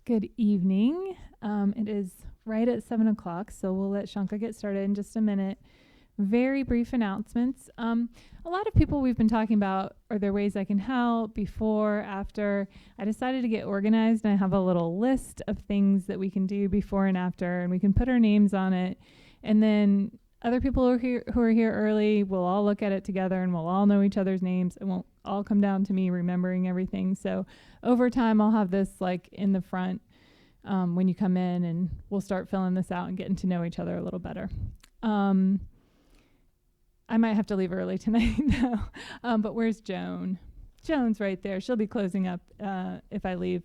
Good evening. It is right at 7 o'clock, so we'll let Shanka get started in just a minute. Very brief announcements. A lot of people we've been talking about, are there ways I can help before, after? I decided to get organized, and I have a little list of things that we can do before and after, and we can put our names on it. And then other people who are here early, we'll all look at it together, and we'll all know each other's names. It won't all come down to me remembering everything. So over time, I'll have this like in the front when you come in, and we'll start filling this out and getting to know each other a little better. I might have to leave early tonight, though. But where's Joan? Joan's right there. She'll be closing up if I leave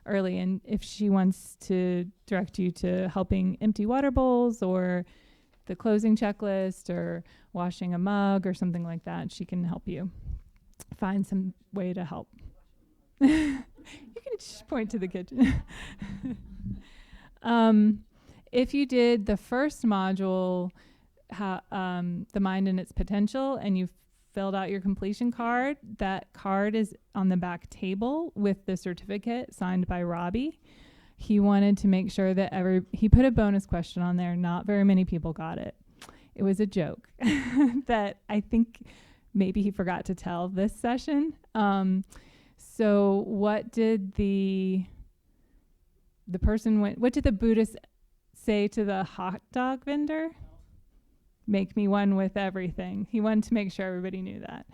early. And if she wants to direct you to helping empty water bowls or the closing checklist or washing a mug or something like that, she can help you find some way to help. You can just point to the kitchen. If you did the first module, the mind and its potential, and you filled out your completion card, that card is on the back table with the certificate signed by Robbie. He wanted to make sure that he put a bonus question on there. Not very many people got it. It was a joke that I think maybe he forgot to tell this session. So what did the what did the Buddhist say to the hot dog vendor? Make me one with everything. He wanted to make sure everybody knew that.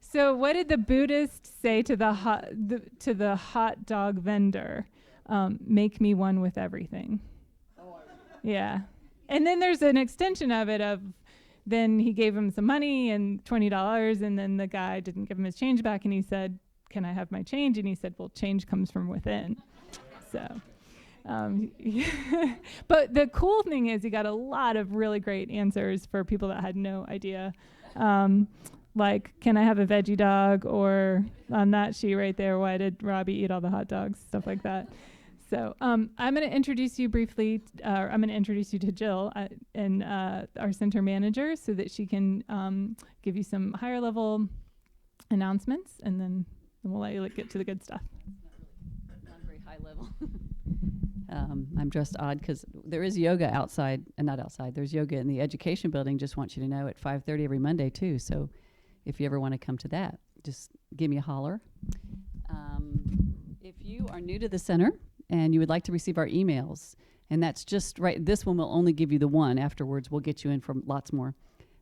So what did the Buddhist say to the hot dog vendor? Make me one with everything. Yeah. And then there's an extension of it then he gave him some money and $20, and then the guy didn't give him his change back, and he said, can I have my change? And he said, well, change comes from within. So, but the cool thing is he got a lot of really great answers for people that had no idea. Like, can I have a veggie dog? Or on that sheet right there, why did Robbie eat all the hot dogs? Stuff like that. So I'm going to introduce you briefly. I'm going to introduce you to Jill and our center manager so that she can give you some higher level announcements, and then we'll let you get to the good stuff. Not very high level. I'm dressed odd because there is yoga outside, and not outside. There's yoga in the education building. Just want you to know at 5:30 every Monday too. So if you ever want to come to that, just give me a holler. If you are new to the center and you would like to receive our emails, and that's just right, this one will only give you the one. Afterwards, we'll get you in for lots more.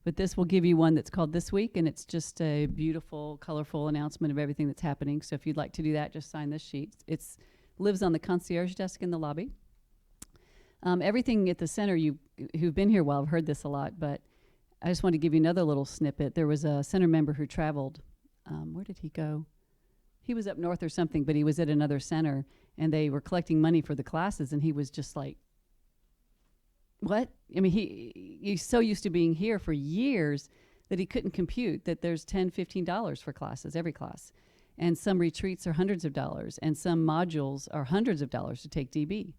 But this will give you one that's called This Week, and it's just a beautiful, colorful announcement of everything that's happening. So if you'd like to do that, just sign this sheet. It's lives on the concierge desk in the lobby. Everything at the center, who've been here a while have heard this a lot, but I just want to give you another little snippet. There was a center member who traveled. Where did he go? He was up north or something, but he was at another center, and they were collecting money for the classes, and he was just like, what? I mean, he's so used to being here for years that he couldn't compute that there's $10, $15 for classes, every class. And some retreats are hundreds of dollars, and some modules are hundreds of dollars to take DB.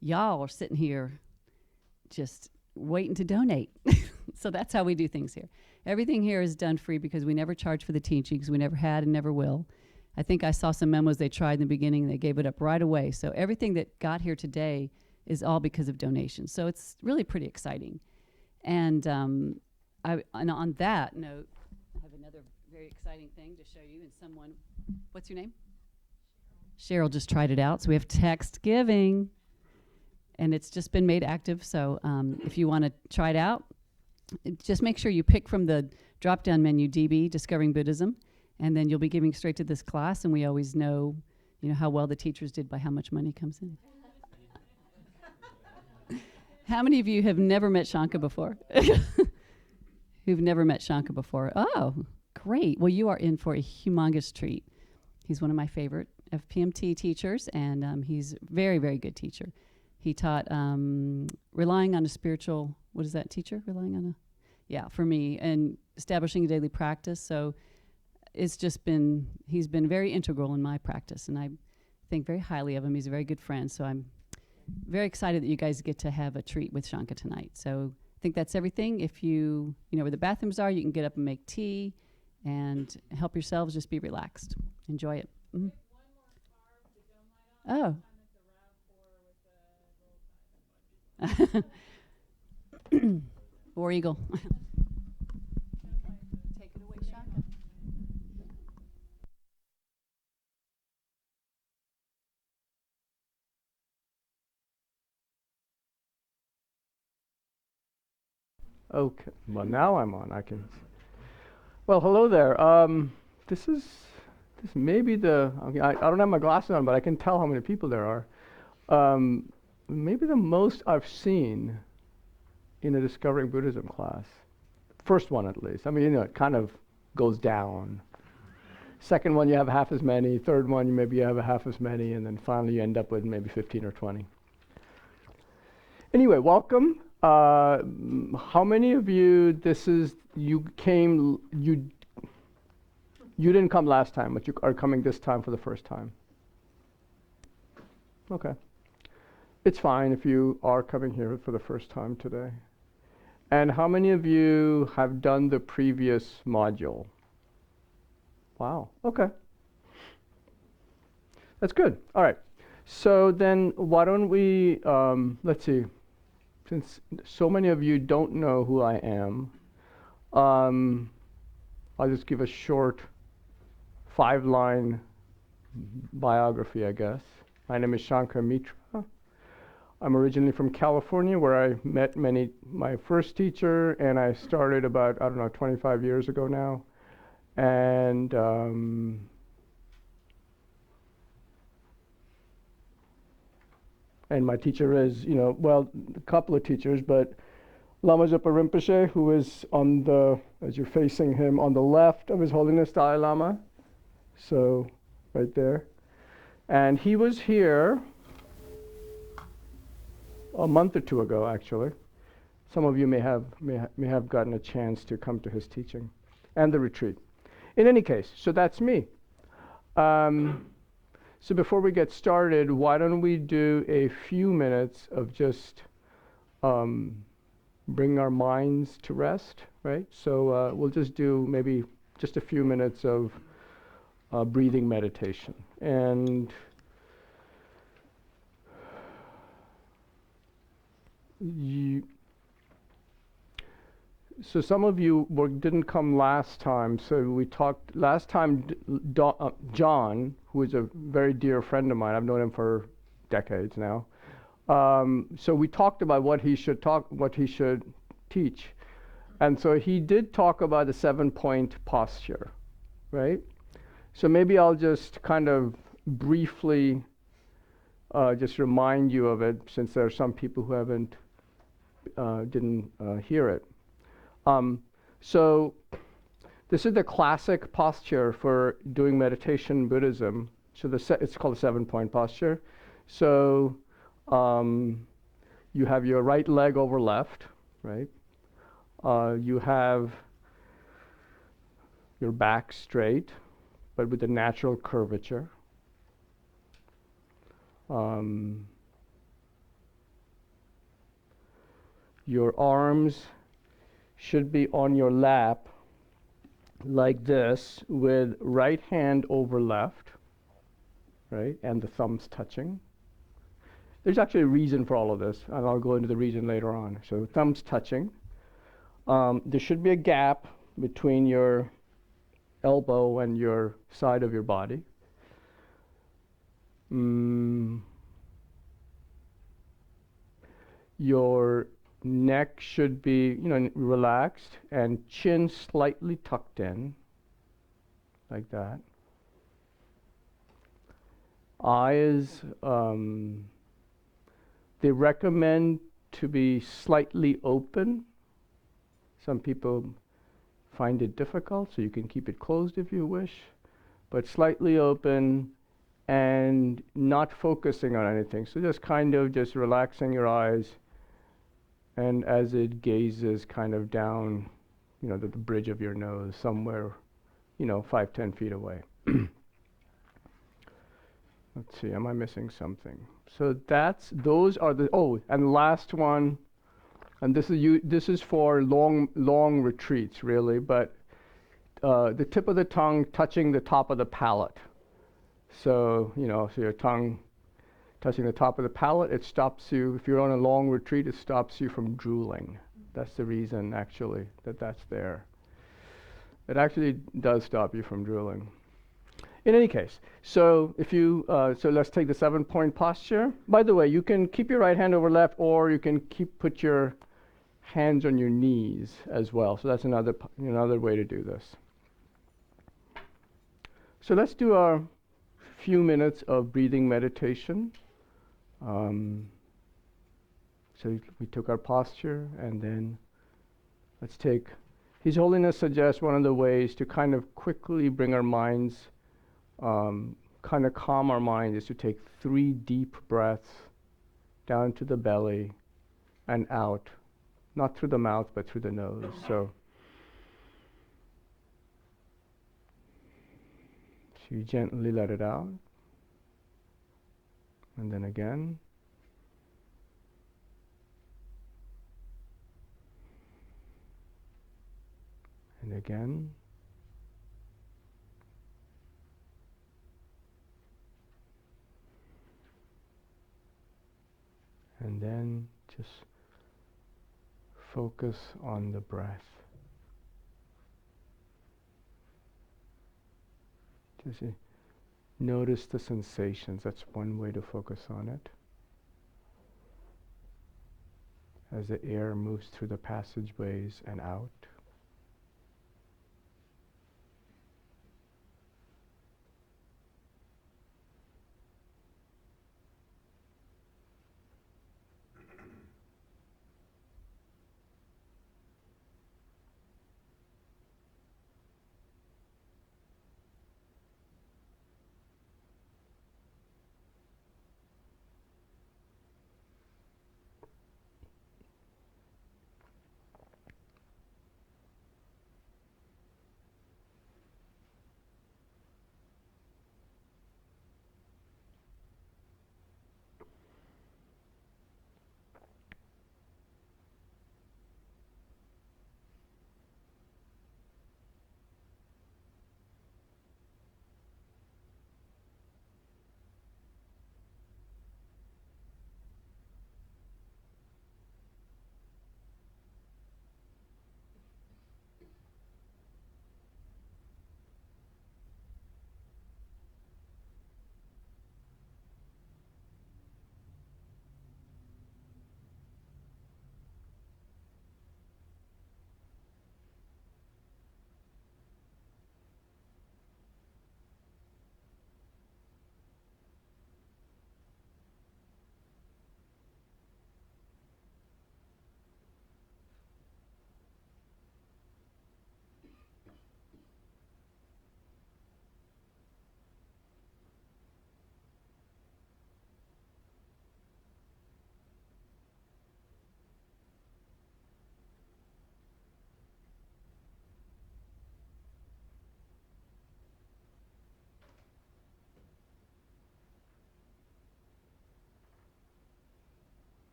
Y'all are sitting here just waiting to donate. So that's how we do things here. Everything here is done free because we never charge for the teachings. We never had and never will. I think I saw some memos they tried in the beginning, and they gave it up right away. So everything that got here today is all because of donations. So it's really pretty exciting. And and on that note, I have another very exciting thing to show you. And someone, what's your name? Cheryl just tried it out. So we have text giving, and it's just been made active. So if you want to try it out, just make sure you pick from the drop-down menu DB, Discovering Buddhism, and then you'll be giving straight to this class. And we always know, how well the teachers did by how much money comes in. How many of you have never met Shanka before? Who've never met Shanka before? Oh, great. Well, you are in for a humongous treat. He's one of my favorite FPMT teachers, and he's a very, very good teacher. He taught relying on a spiritual, what is that, teacher? Relying on for me, and establishing a daily practice. So it's just he's been very integral in my practice, and I think very highly of him. He's a very good friend, so I'm very excited that you guys get to have a treat with Shanka tonight. So I think that's everything. If you know where the bathrooms are, you can get up and make tea and help yourselves. Just be relaxed. Enjoy it. Mm-hmm. Oh. War Eagle. Take it away, Shaka. Okay. Well, now I'm on. I can. Well, hello there. This is this may be the. Okay, I don't have my glasses on, but I can tell how many people there are. Maybe the most I've seen in a Discovering Buddhism class. First one, at least. I mean, it kind of goes down. Second one, you have half as many. Third one, maybe you have a half as many, and then finally you end up with maybe 15 or 20. Anyway, welcome. How many of you, you didn't come last time, but you are coming this time for the first time? Okay. It's fine if you are coming here for the first time today. And how many of you have done the previous module? Wow, okay. That's good. All right. So then why don't we, let's see, since so many of you don't know who I am, I'll just give a short 5-line biography, I guess. My name is Shankar Mitra. I'm originally from California, where I met my first teacher, and I started about, 25 years ago now. And my teacher is, well, a couple of teachers, but Lama Zopa Rinpoche, who is as you're facing him, on the left of His Holiness Dalai Lama. So, right there. And he was here a month or two ago, actually. Some of you may have gotten a chance to come to his teaching and the retreat. In any case, so that's me. So before we get started, why don't we do a few minutes of just bring our minds to rest, right? So we'll just do maybe just a few minutes of breathing meditation. And so some of you didn't come last time. So we talked last time. John, who is a very dear friend of mine, I've known him for decades now. So we talked about what he should teach, and so he did talk about the 7-point posture, right? So maybe I'll just kind of briefly just remind you of it, since there are some people who didn't hear it. So this is the classic posture for doing meditation in Buddhism. So it's called the 7-point posture. So you have your right leg over left, right? You have your back straight, but with a natural curvature. Your arms should be on your lap like this, with right hand over left, right? And the thumbs touching. There's actually a reason for all of this, and I'll go into the reason later on. So thumbs touching. There should be a gap between your elbow and your side of your body. Your neck should be, relaxed, and chin slightly tucked in, like that. Eyes, they recommend to be slightly open. Some people find it difficult, so you can keep it closed if you wish, but slightly open and not focusing on anything. So just kind of just relaxing your eyes, and as it gazes kind of down, the bridge of your nose, somewhere, 5-10 feet away. Let's see, am I missing something? So those are and last one, and this is for long retreats, really, but the tip of the tongue touching the top of the palate. So, so your tongue touching the top of the palate, it stops you. If you're on a long retreat, it stops you from drooling. That's the reason, actually, that that's there. It actually does stop you from drooling. In any case, so if you, so let's take the 7-point posture. By the way, you can keep your right hand over left, or you can put your hands on your knees as well. So that's another way to do this. So let's do our few minutes of breathing meditation. So we took our posture, and then let's take, His Holiness suggests one of the ways to kind of quickly bring our minds, kind of calm our mind, is to take 3 deep breaths down to the belly and out. Not through the mouth, but through the nose. So you gently let it out. And then again. And again. And then just focus on the breath. Just notice the sensations. That's one way to focus on it. As the air moves through the passageways and out.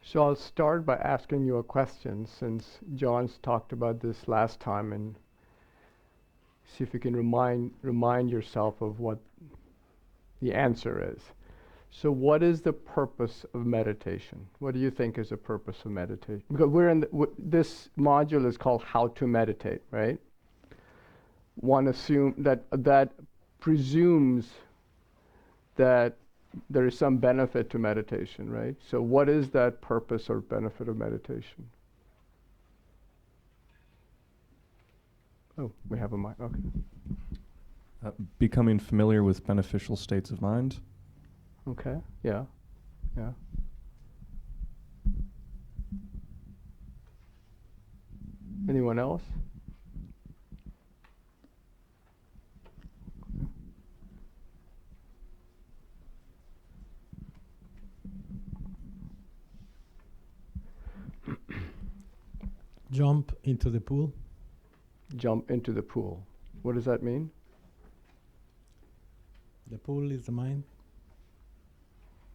So I'll start by asking you a question, since John's talked about this last time, and see if you can remind yourself of what the answer is. So what is the purpose of meditation? What do you think is the purpose of meditation? Because we're in this module is called How to Meditate, right? One assume that presumes that there is some benefit to meditation, right? So what is that purpose or benefit of meditation? Oh, we have a mic. Okay. Becoming familiar with beneficial states of mind. Okay. Yeah. Yeah. Anyone else? Jump into the pool. Jump into the pool. What does that mean? The pool is the mind.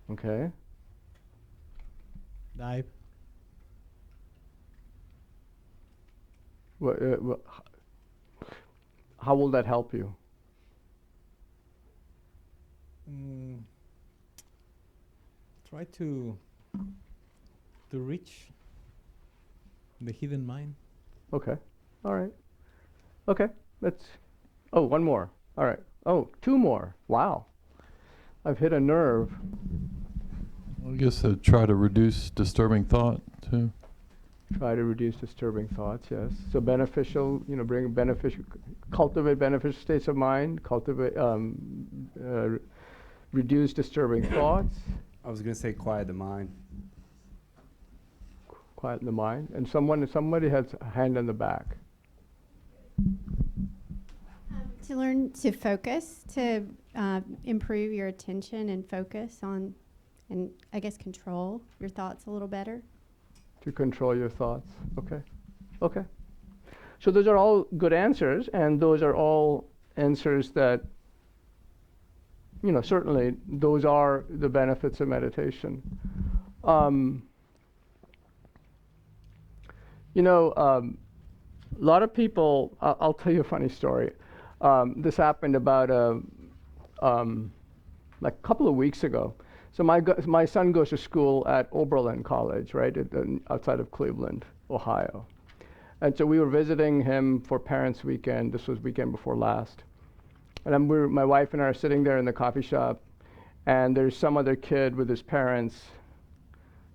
Okay. Dive. How will that help you? Try to reach the hidden mind. Okay. All right. Okay. Let's. Oh, one more. All right. Oh, two more. Wow. I've hit a nerve. I guess try to reduce disturbing thought too. Try to reduce disturbing thoughts, yes. So beneficial, bring beneficial, cultivate beneficial states of mind, reduce disturbing thoughts, I was going to say quiet the mind. quieten the mind. And somebody has a hand in the back. To learn to focus, to improve your attention and focus on, and I guess control your thoughts a little better. To control your thoughts. Okay. Okay. So those are all good answers, and those are all answers that, certainly those are the benefits of meditation. A lot of people, I'll tell you a funny story. This happened about like a couple of weeks ago. So my son goes to school at Oberlin College, right, outside of Cleveland, Ohio. And so we were visiting him for Parents' Weekend. This was weekend before last. And my wife and I are sitting there in the coffee shop, and there's some other kid with his parents,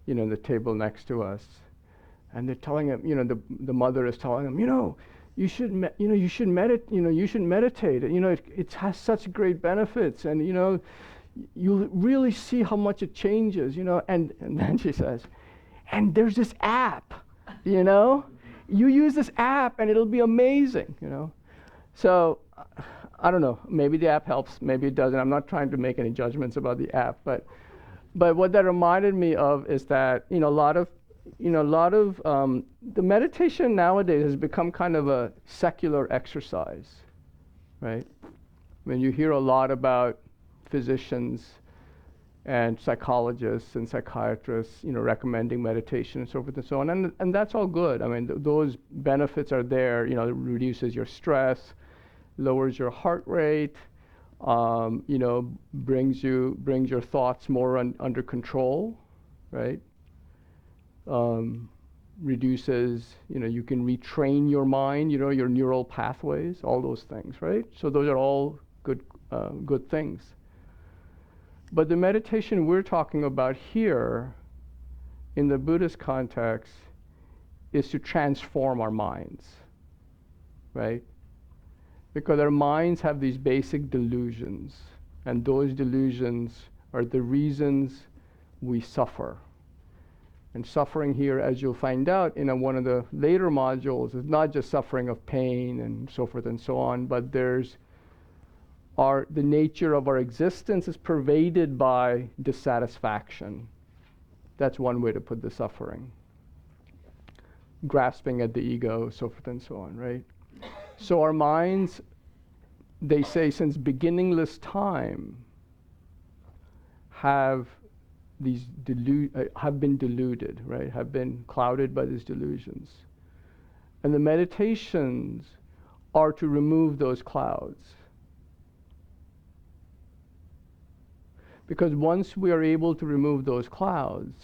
in the table next to us. And they're telling him, the mother is telling him, you should meditate. It has such great benefits, and you'll really see how much it changes, And then she says, and there's this app, you use this app and it'll be amazing, So I don't know, maybe the app helps, maybe it doesn't. I'm not trying to make any judgments about the app, but what that reminded me of is that, a lot of the meditation nowadays has become kind of a secular exercise, right? I mean, you hear a lot about physicians and psychologists and psychiatrists, recommending meditation and so forth and so on, and that's all good. I mean, those benefits are there. It reduces your stress, lowers your heart rate, brings your thoughts more under control, right? Reduces, you can retrain your mind, your neural pathways, all those things, right? So those are all good things. But the meditation we're talking about here, in the Buddhist context, is to transform our minds, right? Because our minds have these basic delusions, and those delusions are the reasons we suffer. And suffering here, as you'll find out in one of the later modules, is not just suffering of pain and so forth and so on, but the nature of our existence is pervaded by dissatisfaction. That's one way to put the suffering. Grasping at the ego, so forth and so on, right? So our minds, they say, since beginningless time, have been deluded, right? Have been clouded by these delusions. And the meditations are to remove those clouds. Because once we are able to remove those clouds,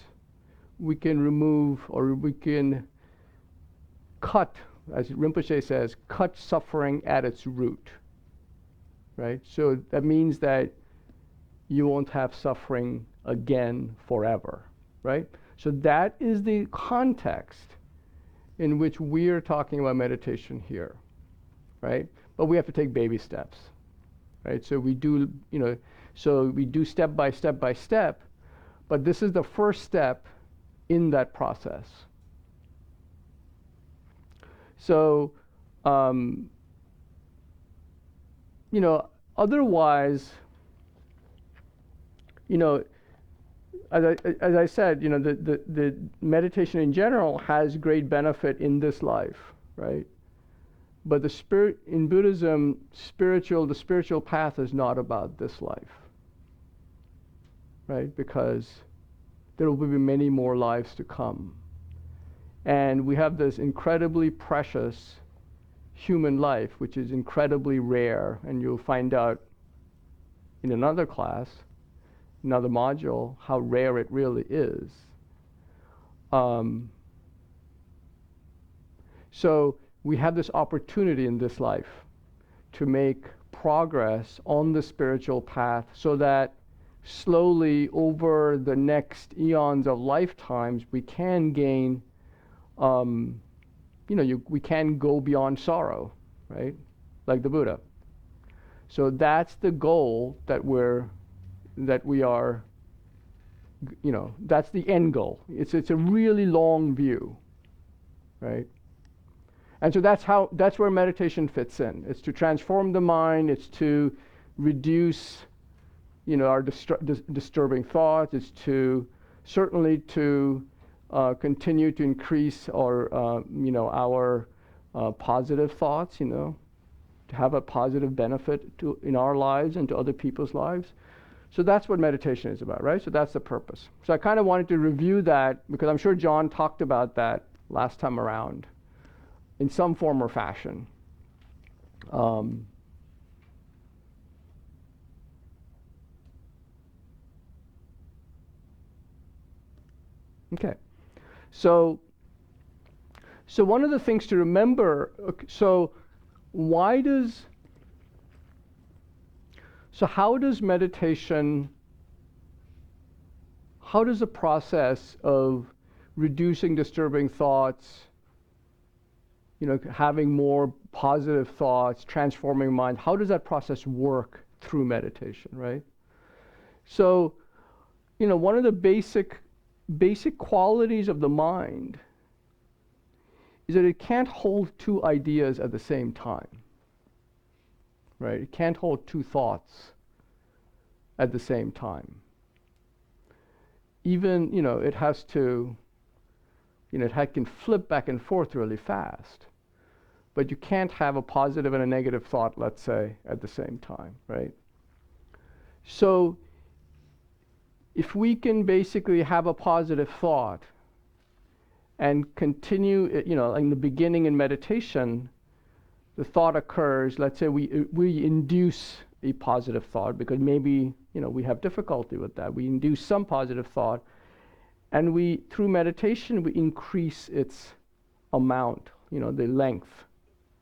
we can cut, as Rinpoche says, cut suffering at its root, right? So that means that you won't have suffering again forever, right? So that is the context in which we're talking about meditation here, right? But we have to take baby steps, right? So we do, step by step by step, but this is the first step in that process. So, otherwise, as I said, the meditation in general has great benefit in this life, right? But in Buddhism, the spiritual path is not about this life, right? Because there will be many more lives to come. And we have this incredibly precious human life, which is incredibly rare, and you'll find out in another class, another module, how rare it really is. So we have this opportunity in this life to make progress on the spiritual path so that slowly over the next eons of lifetimes we can gain, we can go beyond sorrow, right? Like the Buddha. So that's the goal that we are, that's the end goal. It's a really long view, right? And so that's where meditation fits in. It's to transform the mind. It's to reduce, our disturbing thoughts. It's certainly to continue to increase our positive thoughts. To have a positive benefit in our lives and to other people's lives. So that's what meditation is about, right? So that's the purpose. So I kind of wanted to review that because I'm sure John talked about that last time around in some form or fashion. Okay. So one of the things to remember, how does meditation, how does the process of reducing disturbing thoughts, having more positive thoughts, transforming mind, how does that process work through meditation, right? So, one of the basic qualities of the mind is that it can't hold two ideas at the same time, right? It can't hold two thoughts at the same time. Even, it has to, it can flip back and forth really fast. But you can't have a positive and a negative thought, let's say, at the same time, right? So if we can basically have a positive thought and continue, in the beginning in meditation, the thought occurs, let's say we induce a positive thought because maybe, we have difficulty with that. We induce some positive thought and through meditation, we increase its amount, the length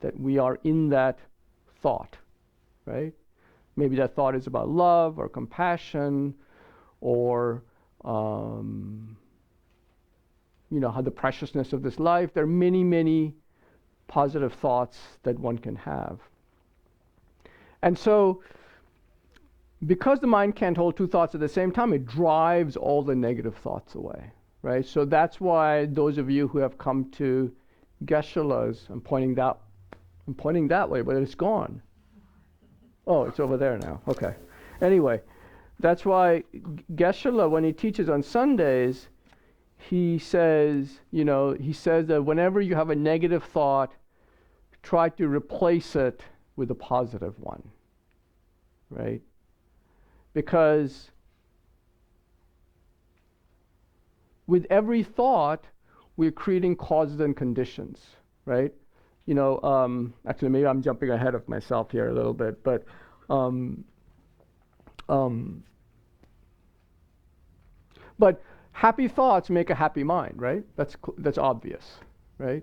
that we are in that thought, right? Maybe that thought is about love or compassion or, how the preciousness of this life. There are many, many positive thoughts that one can have. And so, because the mind can't hold two thoughts at the same time, it drives all the negative thoughts away, right? So that's why those of you who have come to Geshe-la's, I'm pointing that way, but it's gone. Oh, it's over there now. Okay. Anyway, that's why Geshe-la, when he teaches on Sundays, he says that whenever you have a negative thought, try to replace it with a positive one, right? Because with every thought, we're creating causes and conditions, right? Actually, maybe I'm jumping ahead of myself here a little bit, but happy thoughts make a happy mind, right? That's obvious, right?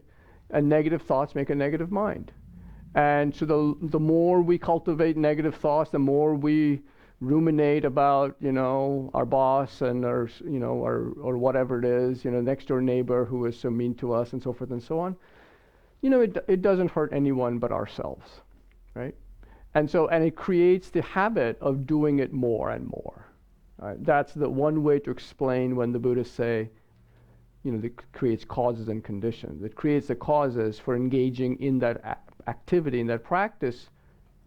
And negative thoughts make a negative mind. And so the more we cultivate negative thoughts, the more we ruminate about, our boss and our, or whatever it is, next door neighbor who is so mean to us and so forth and so on, it doesn't hurt anyone but ourselves, right? And it creates the habit of doing it more and more. Right? That's the one way to explain when the Buddhists say, that creates causes and conditions. It creates the causes for engaging in that activity, in that practice,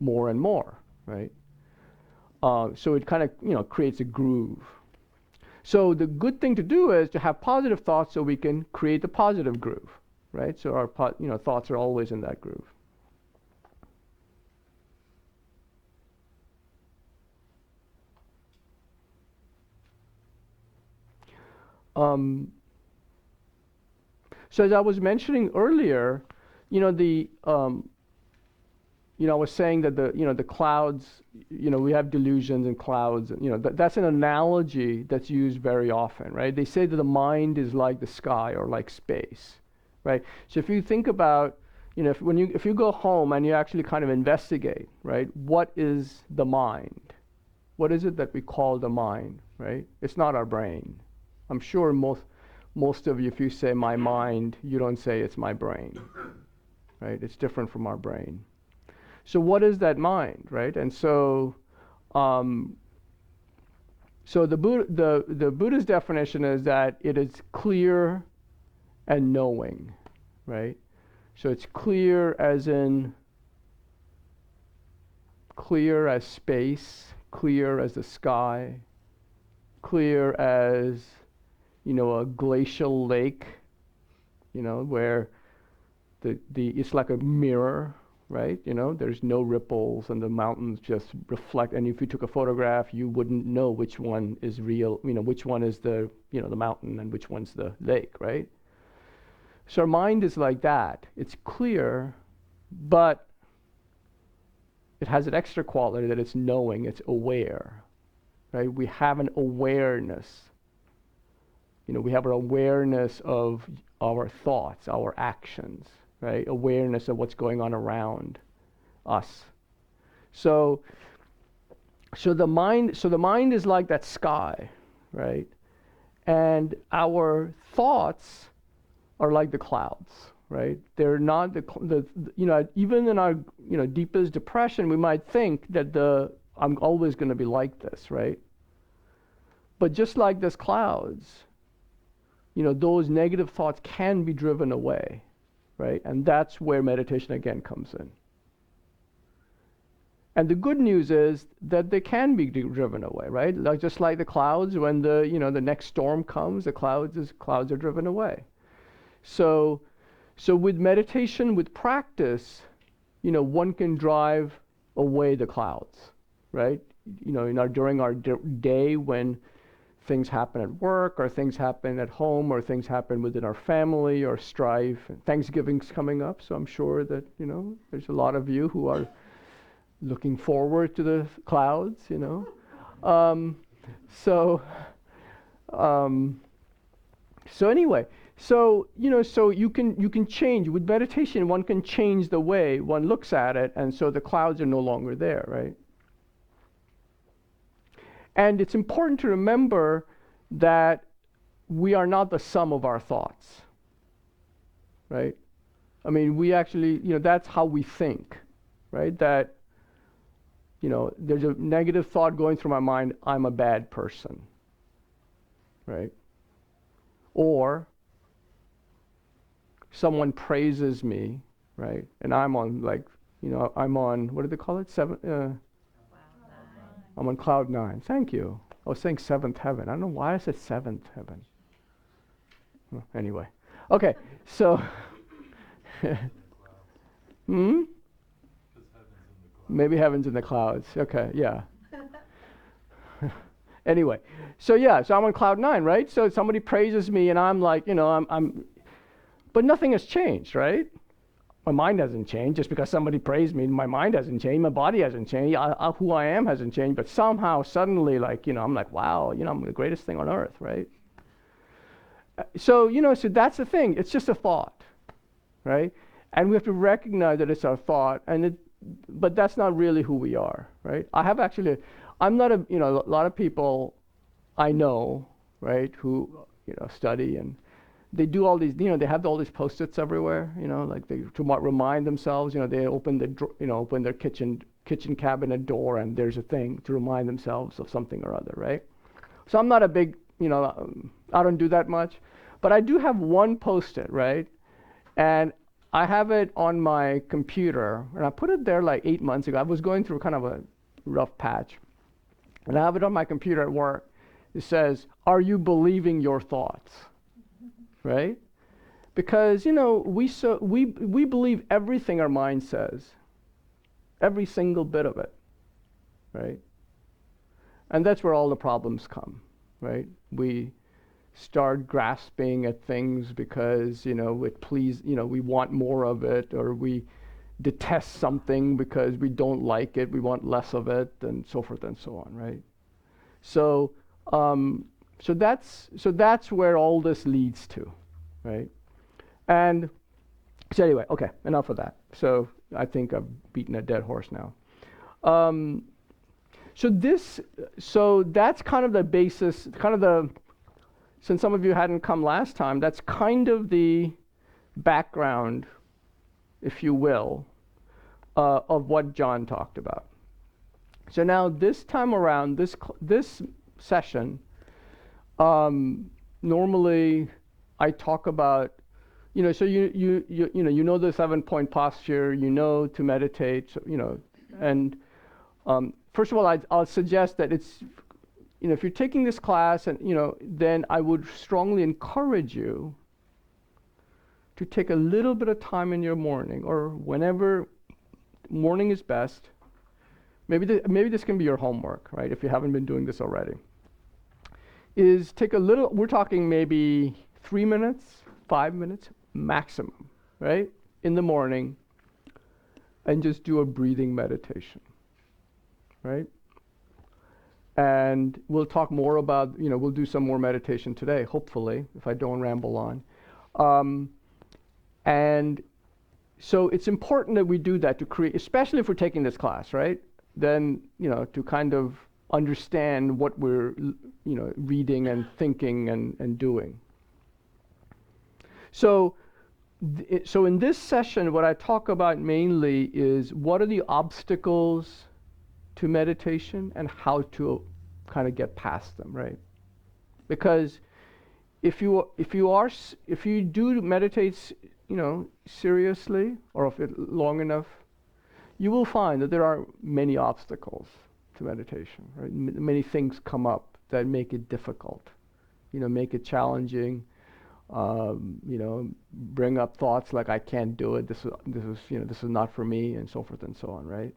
more and more, right? So it kind of, creates a groove. So the good thing to do is to have positive thoughts so we can create the positive groove, right? So our, thoughts are always in that groove. So as I was mentioning earlier, I was saying that the clouds, we have delusions and clouds, that's an analogy that's used very often, right? They say that the mind is like the sky or like space, right? So if you think about, if you go home and you actually kind of investigate, right? What is the mind? What is it that we call the mind, right? It's not our brain. I'm sure most of you, if you say my mind, you don't say it's my brain, right? It's different from our brain. So what is that mind, right? And so, the Buddha's definition is that it is clear and knowing, right? So it's clear as in clear as space, clear as the sky, clear as, a glacial lake, where it's like a mirror, right? There's no ripples and the mountains just reflect. And if you took a photograph, you wouldn't know which one is real, which one is the mountain and which one's the lake, right? So our mind is like that. It's clear, but it has an extra quality that it's knowing, it's aware, right? We have an awareness. We have an awareness of our thoughts, our actions, right? Awareness of what's going on around us. So the mind is like that sky, right? And our thoughts are like the clouds, right? They're not even in our deepest depression, we might think that I'm always going to be like this, right? But just like those clouds, those negative thoughts can be driven away, right? And that's where meditation again comes in. And the good news is that they can be driven away, right? Just like the clouds, when the next storm comes, the clouds are driven away. So with meditation, with practice, one can drive away the clouds, right? During our day when things happen at work, or things happen at home, or things happen within our family, or strife. Thanksgiving's coming up, so I'm sure that, there's a lot of you who are looking forward to the clouds, So anyway, so you can change. With meditation, one can change the way one looks at it, and so the clouds are no longer there, right? And it's important to remember that we are not the sum of our thoughts, right? I mean, we actually, that's how we think, right? That, there's a negative thought going through my mind, I'm a bad person, right? Or someone praises me, right? And I'm on what do they call it? I'm on cloud 9. Thank you. I was saying seventh heaven. I don't know why I said seventh heaven. Well, anyway. Okay, so. Maybe heaven's in the clouds. Okay, yeah. Anyway, so I'm on cloud 9, right? So somebody praises me and I'm like, but nothing has changed, right? My mind hasn't changed. Just because somebody praised me, my mind hasn't changed, my body hasn't changed, who I am hasn't changed, but somehow, suddenly, I'm like, wow, I'm the greatest thing on earth, right? So that's the thing. It's just a thought, right? And we have to recognize that it's our thought, but that's not really who we are, right? I have actually I'm not a, a lot of people I know, right, who, study, and they do all these, they have all these Post-its everywhere, like they, to remind themselves, they open open their kitchen cabinet door and there's a thing to remind themselves of something or other, right? So I'm not a big, I don't do that much, but I do have one Post-it, right? And I have it on my computer, and I put it there like 8 months ago. I was going through kind of a rough patch, and I have it on my computer at work. It says, "Are you believing your thoughts?" Right? Because we believe everything our mind says, every single bit of it, right? And that's where all the problems come, right? We start grasping at things because we want more of it, or we detest something because we don't like it, we want less of it, and so forth and so on, right? So that's where all this leads to, right? And so anyway, okay, enough of that. So I think I've beaten a dead horse now. So that's kind of the basis, since some of you hadn't come last time, that's kind of the background, if you will, of what John talked about. So now this time around, this session, normally I talk about, so you know the 7-point posture, to meditate, and first of all, I'll suggest that it's, if you're taking this class, and then I would strongly encourage you to take a little bit of time in your morning, or whenever morning is best. Maybe this can be your homework, right? If you haven't been doing this already, is take a little. We're talking maybe 3 minutes, 5 minutes maximum, right, in the morning, and just do a breathing meditation, right? And we'll talk more about, we'll do some more meditation today, hopefully, if I don't ramble on. And so it's important that we do that to create, especially if we're taking this class, right? Then, to kind of understand what we're, reading and thinking and doing. So in this session, what I talk about mainly is what are the obstacles to meditation and how to kind of get past them, right? Because if you do meditate, seriously, or if it long enough, you will find that there are many obstacles to meditation, right? Many things come up that make it difficult, make it challenging, bring up thoughts like I can't do it. This is not for me, and so forth and so on, right?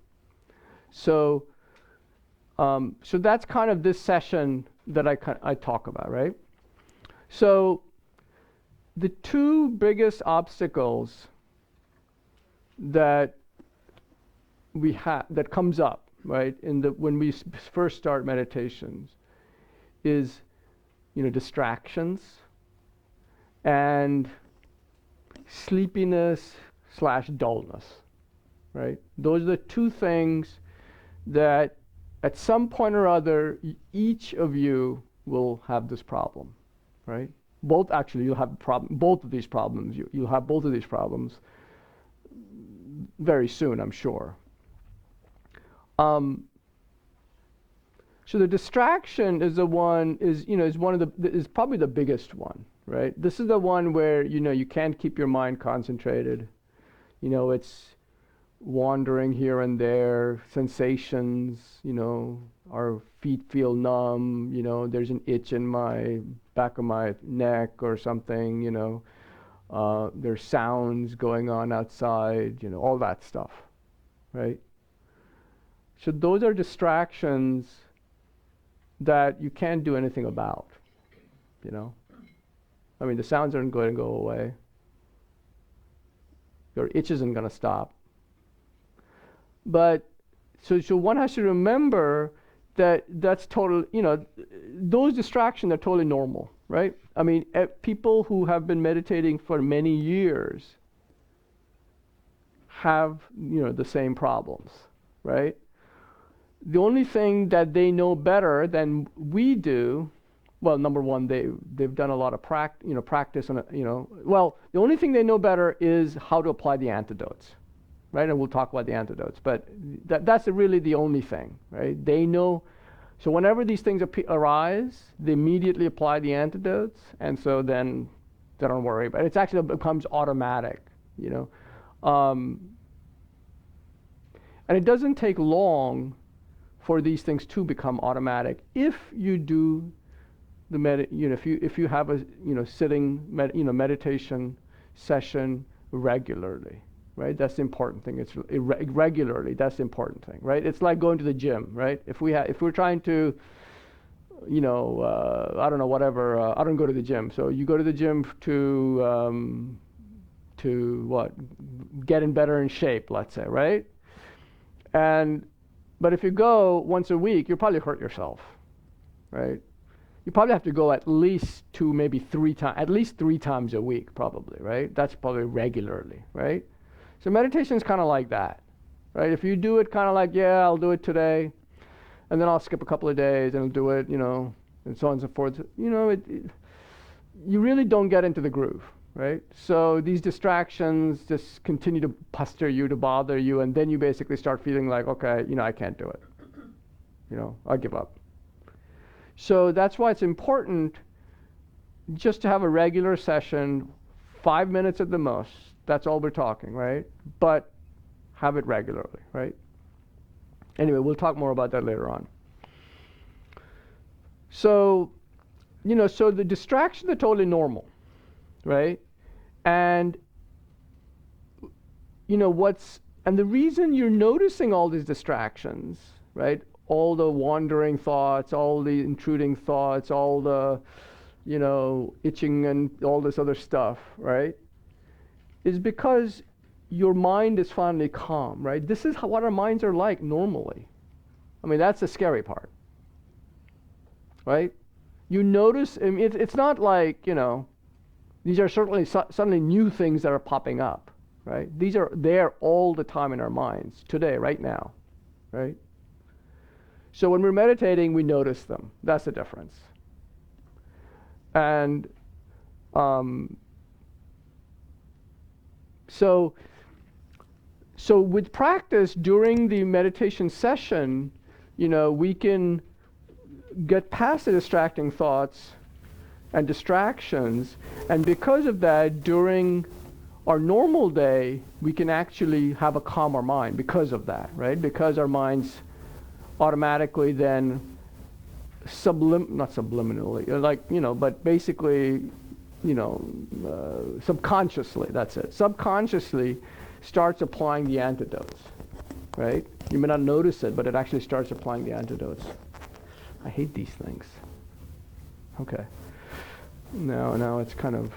So that's kind of this session that I talk about, right? So the two biggest obstacles that we have, that comes up, right, when we first start meditations, is distractions and sleepiness / dullness, right? Those are the two things that at some point or other, each of you will have this problem, right? You'll have both of these problems. You'll have both of these problems very soon, I'm sure. So the distraction is is probably the biggest one, right? This is the one where, you can't keep your mind concentrated. It's wandering here and there, sensations, our feet feel numb, there's an itch in my back of my neck or something, there's sounds going on outside, all that stuff, right? So those are distractions that you can't do anything about, I mean, the sounds aren't going to go away. Your itch isn't going to stop. But so one has to remember that that's total, those distractions are totally normal, right? I mean, people who have been meditating for many years have, the same problems, right? the only thing that they know better than we do, well, number one, they've done a lot of practice, and well, the only thing they know better is how to apply the antidotes, right? And we'll talk about the antidotes, but that's really the only thing, right? They know. So whenever these things arise, they immediately apply the antidotes, and so then they don't worry about it. It actually becomes automatic, and it doesn't take long for these things to become automatic if you do if you have a sitting meditation session regularly, right? That's the important thing. It's regularly. That's the important thing, right? It's like going to the gym, right? If we're trying to, I don't know, whatever. I don't go to the gym, so you go to the gym to what? Get in better in shape, let's say, right? But if you go once a week, you'll probably hurt yourself, right? You probably have to go at least 2, maybe 3 times, at least 3 times a week, probably, right? That's probably regularly, right? So meditation is kind of like that, right? If you do it kind of like, yeah, I'll do it today, and then I'll skip a couple of days and I'll do it, and so on and so forth. You really don't get into the groove, right? So these distractions just continue to pester you, to bother you, and then you basically start feeling like, okay, I can't do it. I'll give up. So that's why it's important just to have a regular session, 5 minutes at the most. That's all we're talking, right? But have it regularly, right? Anyway, we'll talk more about that later on. So, so the distractions are totally normal, right? And, and the reason you're noticing all these distractions, right? All the wandering thoughts, all the intruding thoughts, all the, itching and all this other stuff, right? Is because your mind is finally calm, right? This is what our minds are like normally. I mean, that's the scary part, right? You notice, it's not like, these are certainly suddenly new things that are popping up, right? These are there all the time in our minds, today, right now, right? So when we're meditating, we notice them. That's the difference. And so with practice during the meditation session, we can get past the distracting thoughts and distractions, and because of that, during our normal day, we can actually have a calmer mind because of that, right? Because our minds automatically then not subliminally, but basically, subconsciously, that's it. Subconsciously starts applying the antidotes, right? You may not notice it, but it actually starts applying the antidotes. I hate these things. Okay. Now it's kind of,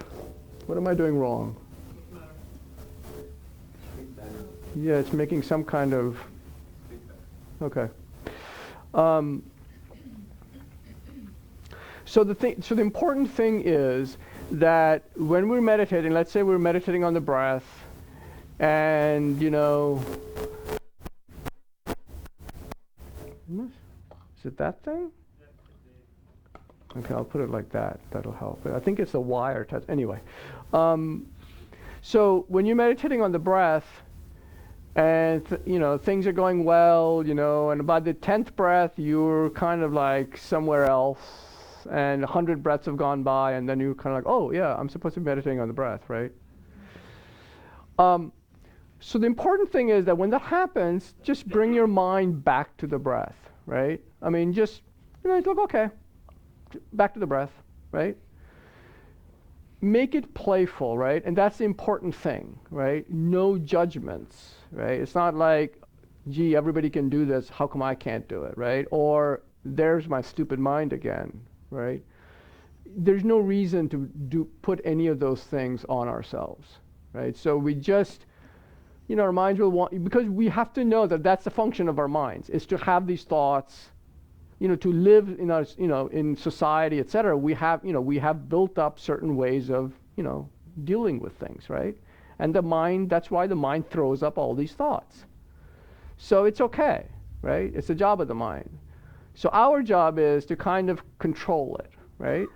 what am I doing wrong? Yeah, it's making some kind of, okay. So the important thing is that when we're meditating, let's say we're meditating on the breath, and is it that thing? Okay, I'll put it like that. That'll help. I think it's the wire touch. Anyway, so when you're meditating on the breath, and things are going well, and about the 10th breath, you're kind of like somewhere else, and 100 breaths have gone by, and then you're kind of like, oh yeah, I'm supposed to be meditating on the breath, right? So the important thing is that when that happens, just bring your mind back to the breath, right? I mean, just, look, okay, back to the breath, right? Make it playful, right? And that's the important thing, right? No judgments, right? It's not like, gee, everybody can do this, how come I can't do it, right? Or there's my stupid mind again, right? There's no reason to put any of those things on ourselves, right? So we just, our minds will want, because we have to know that that's the function of our minds, is to have these thoughts, to live in our, in society, etc. We have built up certain ways of, dealing with things, right? And the mind, that's why the mind throws up all these thoughts. So it's okay, right? It's the job of the mind. So our job is to kind of control it, right?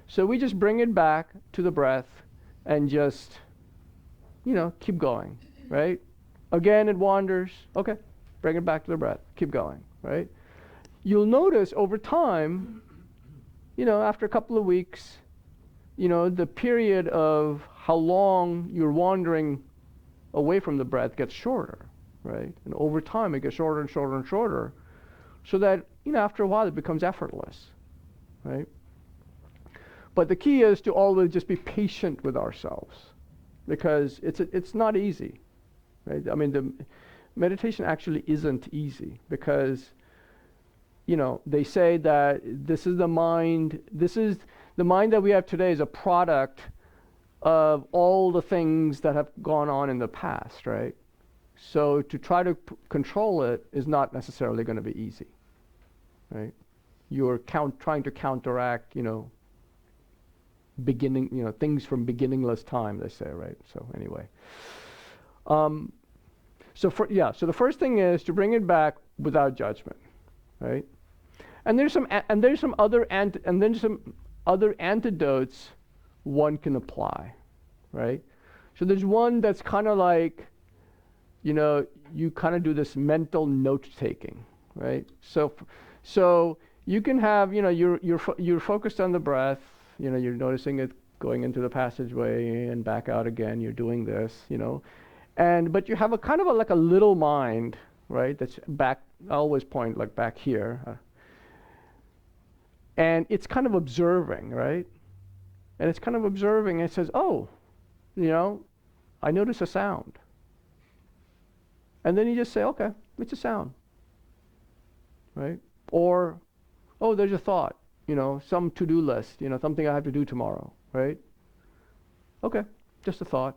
So we just bring it back to the breath and just, keep going, right? Again, it wanders. Okay, bring it back to the breath. Keep going, right? You'll notice over time, after a couple of weeks, the period of how long you're wandering away from the breath gets shorter, right? And over time, it gets shorter and shorter and shorter, so that, after a while, it becomes effortless, right? But the key is to always just be patient with ourselves, because it's not easy, right? I mean, the meditation actually isn't easy, because, they say that the mind that we have today is a product of all the things that have gone on in the past, right? So to try to control it is not necessarily going to be easy, right? You're trying to counteract, things from beginningless time, they say, right? So anyway, so the first thing is to bring it back without judgment, right? And there's some other antidotes one can apply, right? So there's one that's kind of like, you kind of do this mental note taking, right? So you can have, you're focused on the breath, you're noticing it going into the passageway and back out again. You're doing this, but you have a kind of like a little mind, right? That's back. I always point like back here, and it's kind of observing, right? And it's kind of observing. And it says, "Oh, I notice a sound." And then you just say, "Okay, it's a sound," right? Or, "Oh, there's a thought." Some to-do list, something I have to do tomorrow, right? Okay, just a thought.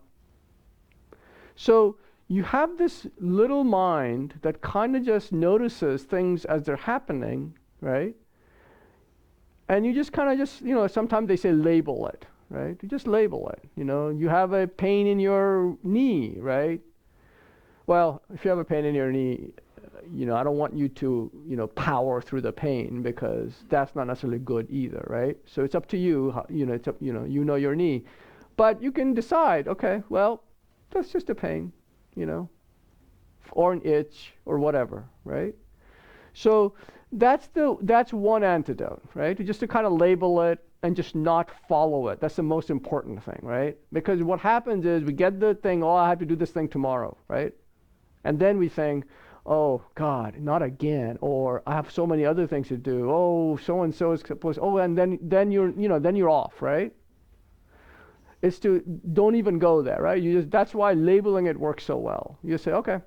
So you have this little mind that kind of just notices things as they're happening, right? And you just kind of sometimes they say label it, right? You just label it. You have a pain in your knee, right? Well, if you have a pain in your knee, I don't want you to, power through the pain, because that's not necessarily good either, right? So it's up to you. It's up, your knee, but you can decide. Okay, well, that's just a pain, or an itch or whatever, right? So that's one antidote, right? Just to kind of label it and just not follow it. That's the most important thing, right? Because what happens is we get the thing. Oh, I have to do this thing tomorrow, right? And then we think, oh God, not again, or I have so many other things to do. Oh, so and so is supposed. Oh, and then you're off, right? It's to don't even go there, right? That's why labeling it works so well. You just say, okay,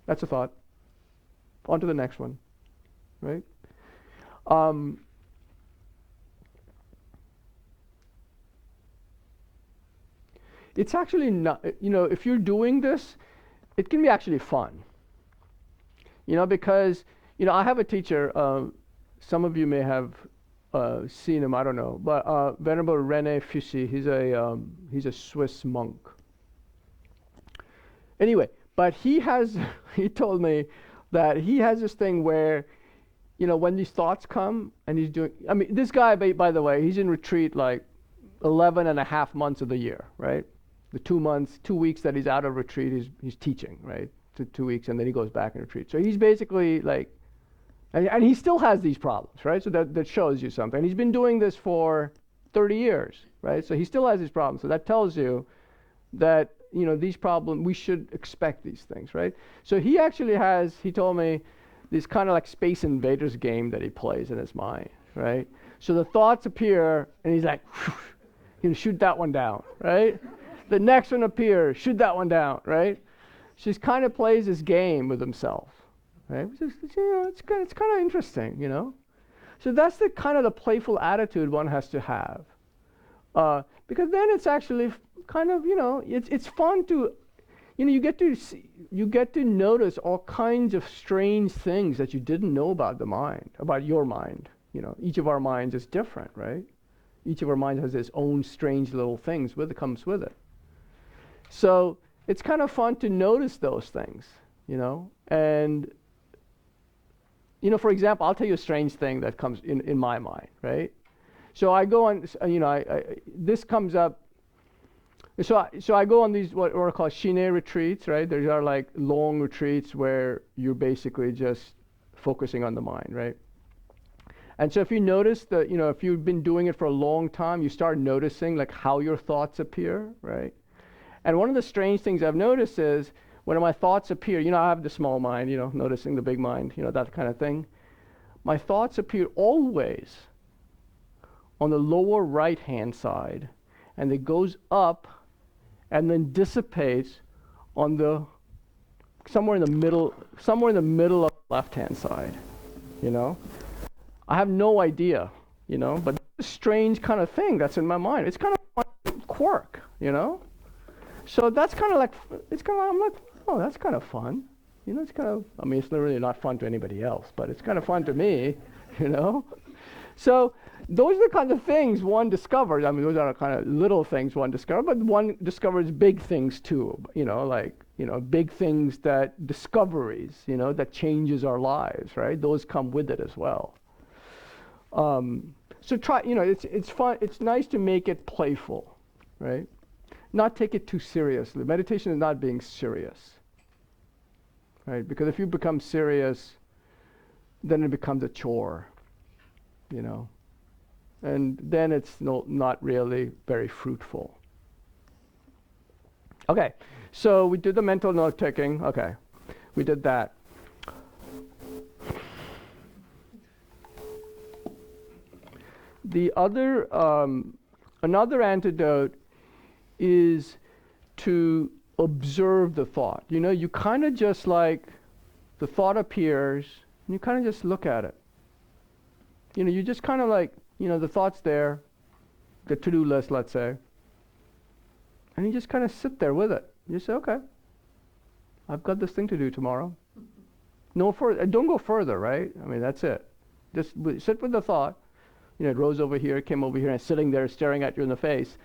that's a thought. On to the next one, right? It's actually not. If you're doing this, it can be actually fun. Because, I have a teacher, some of you may have seen him, I don't know, but Venerable René Fussy, he's a Swiss monk. Anyway, but he told me that he has this thing where, when these thoughts come and he's doing, this guy, by the way, he's in retreat like 11 and a half months of the year, right? The 2 weeks that he's out of retreat, he's teaching, right? 2 weeks, and then he goes back and retreat. So he's basically like, and he still has these problems, right? So that shows you something. And he's been doing this for 30 years, right? So he still has these problems. So that tells you that, these problems, we should expect these things, right? So he actually has, he told me, this kind of like Space Invaders game that he plays in his mind, right? So the thoughts appear, and he's like, shoot that one down, right? The next one appears, shoot that one down, right? She kind of plays this game with himself, right? It's kind of interesting, So that's the kind of the playful attitude one has to have, because then it's actually kind of, it's fun to, you get to notice all kinds of strange things that you didn't know about about your mind. Each of our minds is different, right? Each of our minds has its own strange little things comes with it. So it's kind of fun to notice those things, and for example, I'll tell you a strange thing that comes in my mind, right? So I go on, this comes up. So I go on these what are called Shine retreats, right? These are like long retreats where you're basically just focusing on the mind, right? And so if you notice that, if you've been doing it for a long time, you start noticing like how your thoughts appear, right? And one of the strange things I've noticed is when my thoughts appear, I have the small mind, noticing the big mind, that kind of thing. My thoughts appear always on the lower right-hand side, and it goes up and then dissipates on somewhere in the middle of the left-hand side, I have no idea, but it's a strange kind of thing that's in my mind. It's kind of a quirk, So that's kind of like, I'm like, oh, that's kind of fun. It's kind of, it's really not fun to anybody else, but it's kind of fun to me, So those are the kinds of things one discovers. Those are the kind of little things one discovers, but one discovers big things too, big things discoveries, that changes our lives, right? Those come with it as well. So try, it's fun, it's nice to make it playful, right? Not take it too seriously. Meditation is not being serious, right? Because if you become serious, then it becomes a chore, and then it's not really very fruitful. Okay, so we did the mental note taking. Okay, we did that. The other, another antidote is to observe the thought. You kind of just like, the thought appears, and you kind of just look at it. You just kind of like, the thought's there, the to-do list, let's say, and you just kind of sit there with it. You say, okay, I've got this thing to do tomorrow. No further, don't go further, right? That's it. Just sit with the thought. It rose over here, came over here, and sitting there staring at you in the face.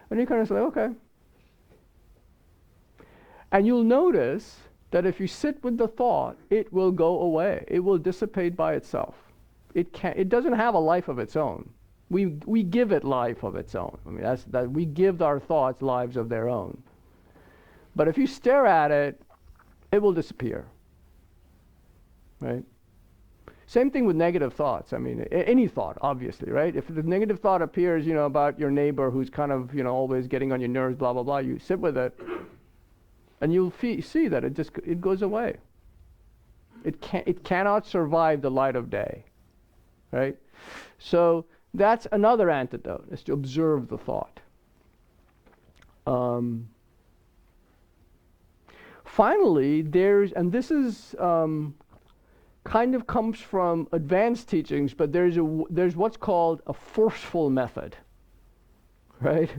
And you kind of say, okay. And you'll notice that if you sit with the thought, it will go away. It will dissipate by itself. It doesn't have a life of its own. We give it life of its own. We give our thoughts lives of their own. But if you stare at it, it will disappear. Right? Same thing with negative thoughts. Any thought, obviously, right? If the negative thought appears, about your neighbor who's kind of, always getting on your nerves, blah, blah, blah, you sit with it, and you'll see that it goes away. It cannot survive the light of day, right? So that's another antidote, is to observe the thought. Finally, and this is, kind of comes from advanced teachings, but there's what's called a forceful method, right?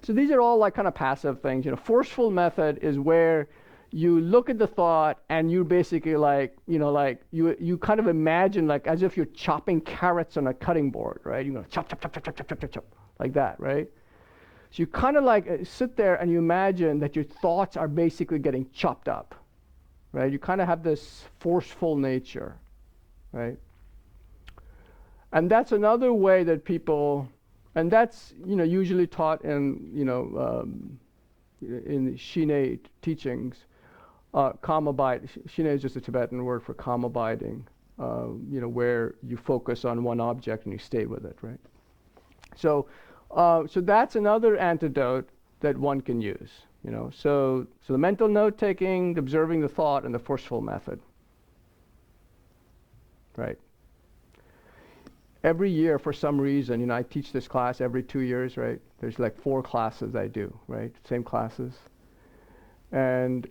So these are all like kind of passive things. Forceful method is where you look at the thought and you basically you kind of imagine like as if you're chopping carrots on a cutting board, right? You're gonna chop, chop, chop, chop, chop, chop, chop, chop, chop, like that, right? So you kind of like sit there and you imagine that your thoughts are basically getting chopped up. Right? You kind of have this forceful nature, right? And that's another way that people, and that's, usually taught in, in Shine teachings, calm abide. Shine is just a Tibetan word for calm abiding, where you focus on one object and you stay with it, right? So that's another antidote that one can use. So the mental note-taking, observing the thought, and the forceful method. Right. Every year, for some reason, I teach this class every 2 years, right? There's like 4 classes I do, right? Same classes. And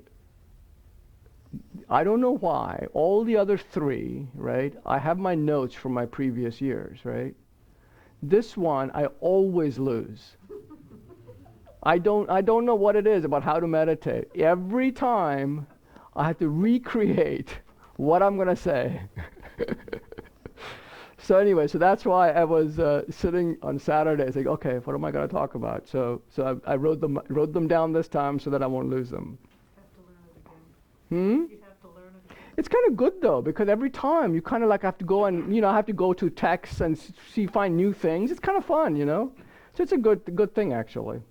I don't know why. All the other 3, right? I have my notes from my previous years, right? This one, I always lose. I don't know what it is about how to meditate. Every time I have to recreate what I'm going to say. So anyway, so that's why I was sitting on Saturday saying, okay, what am I going to talk about? So I wrote them down this time so that I won't lose them. You have to learn it again. You have to learn it again. It's kind of good though, because every time you kind of like have to go and, have to go to text and find new things. It's kind of fun, So it's a good thing actually.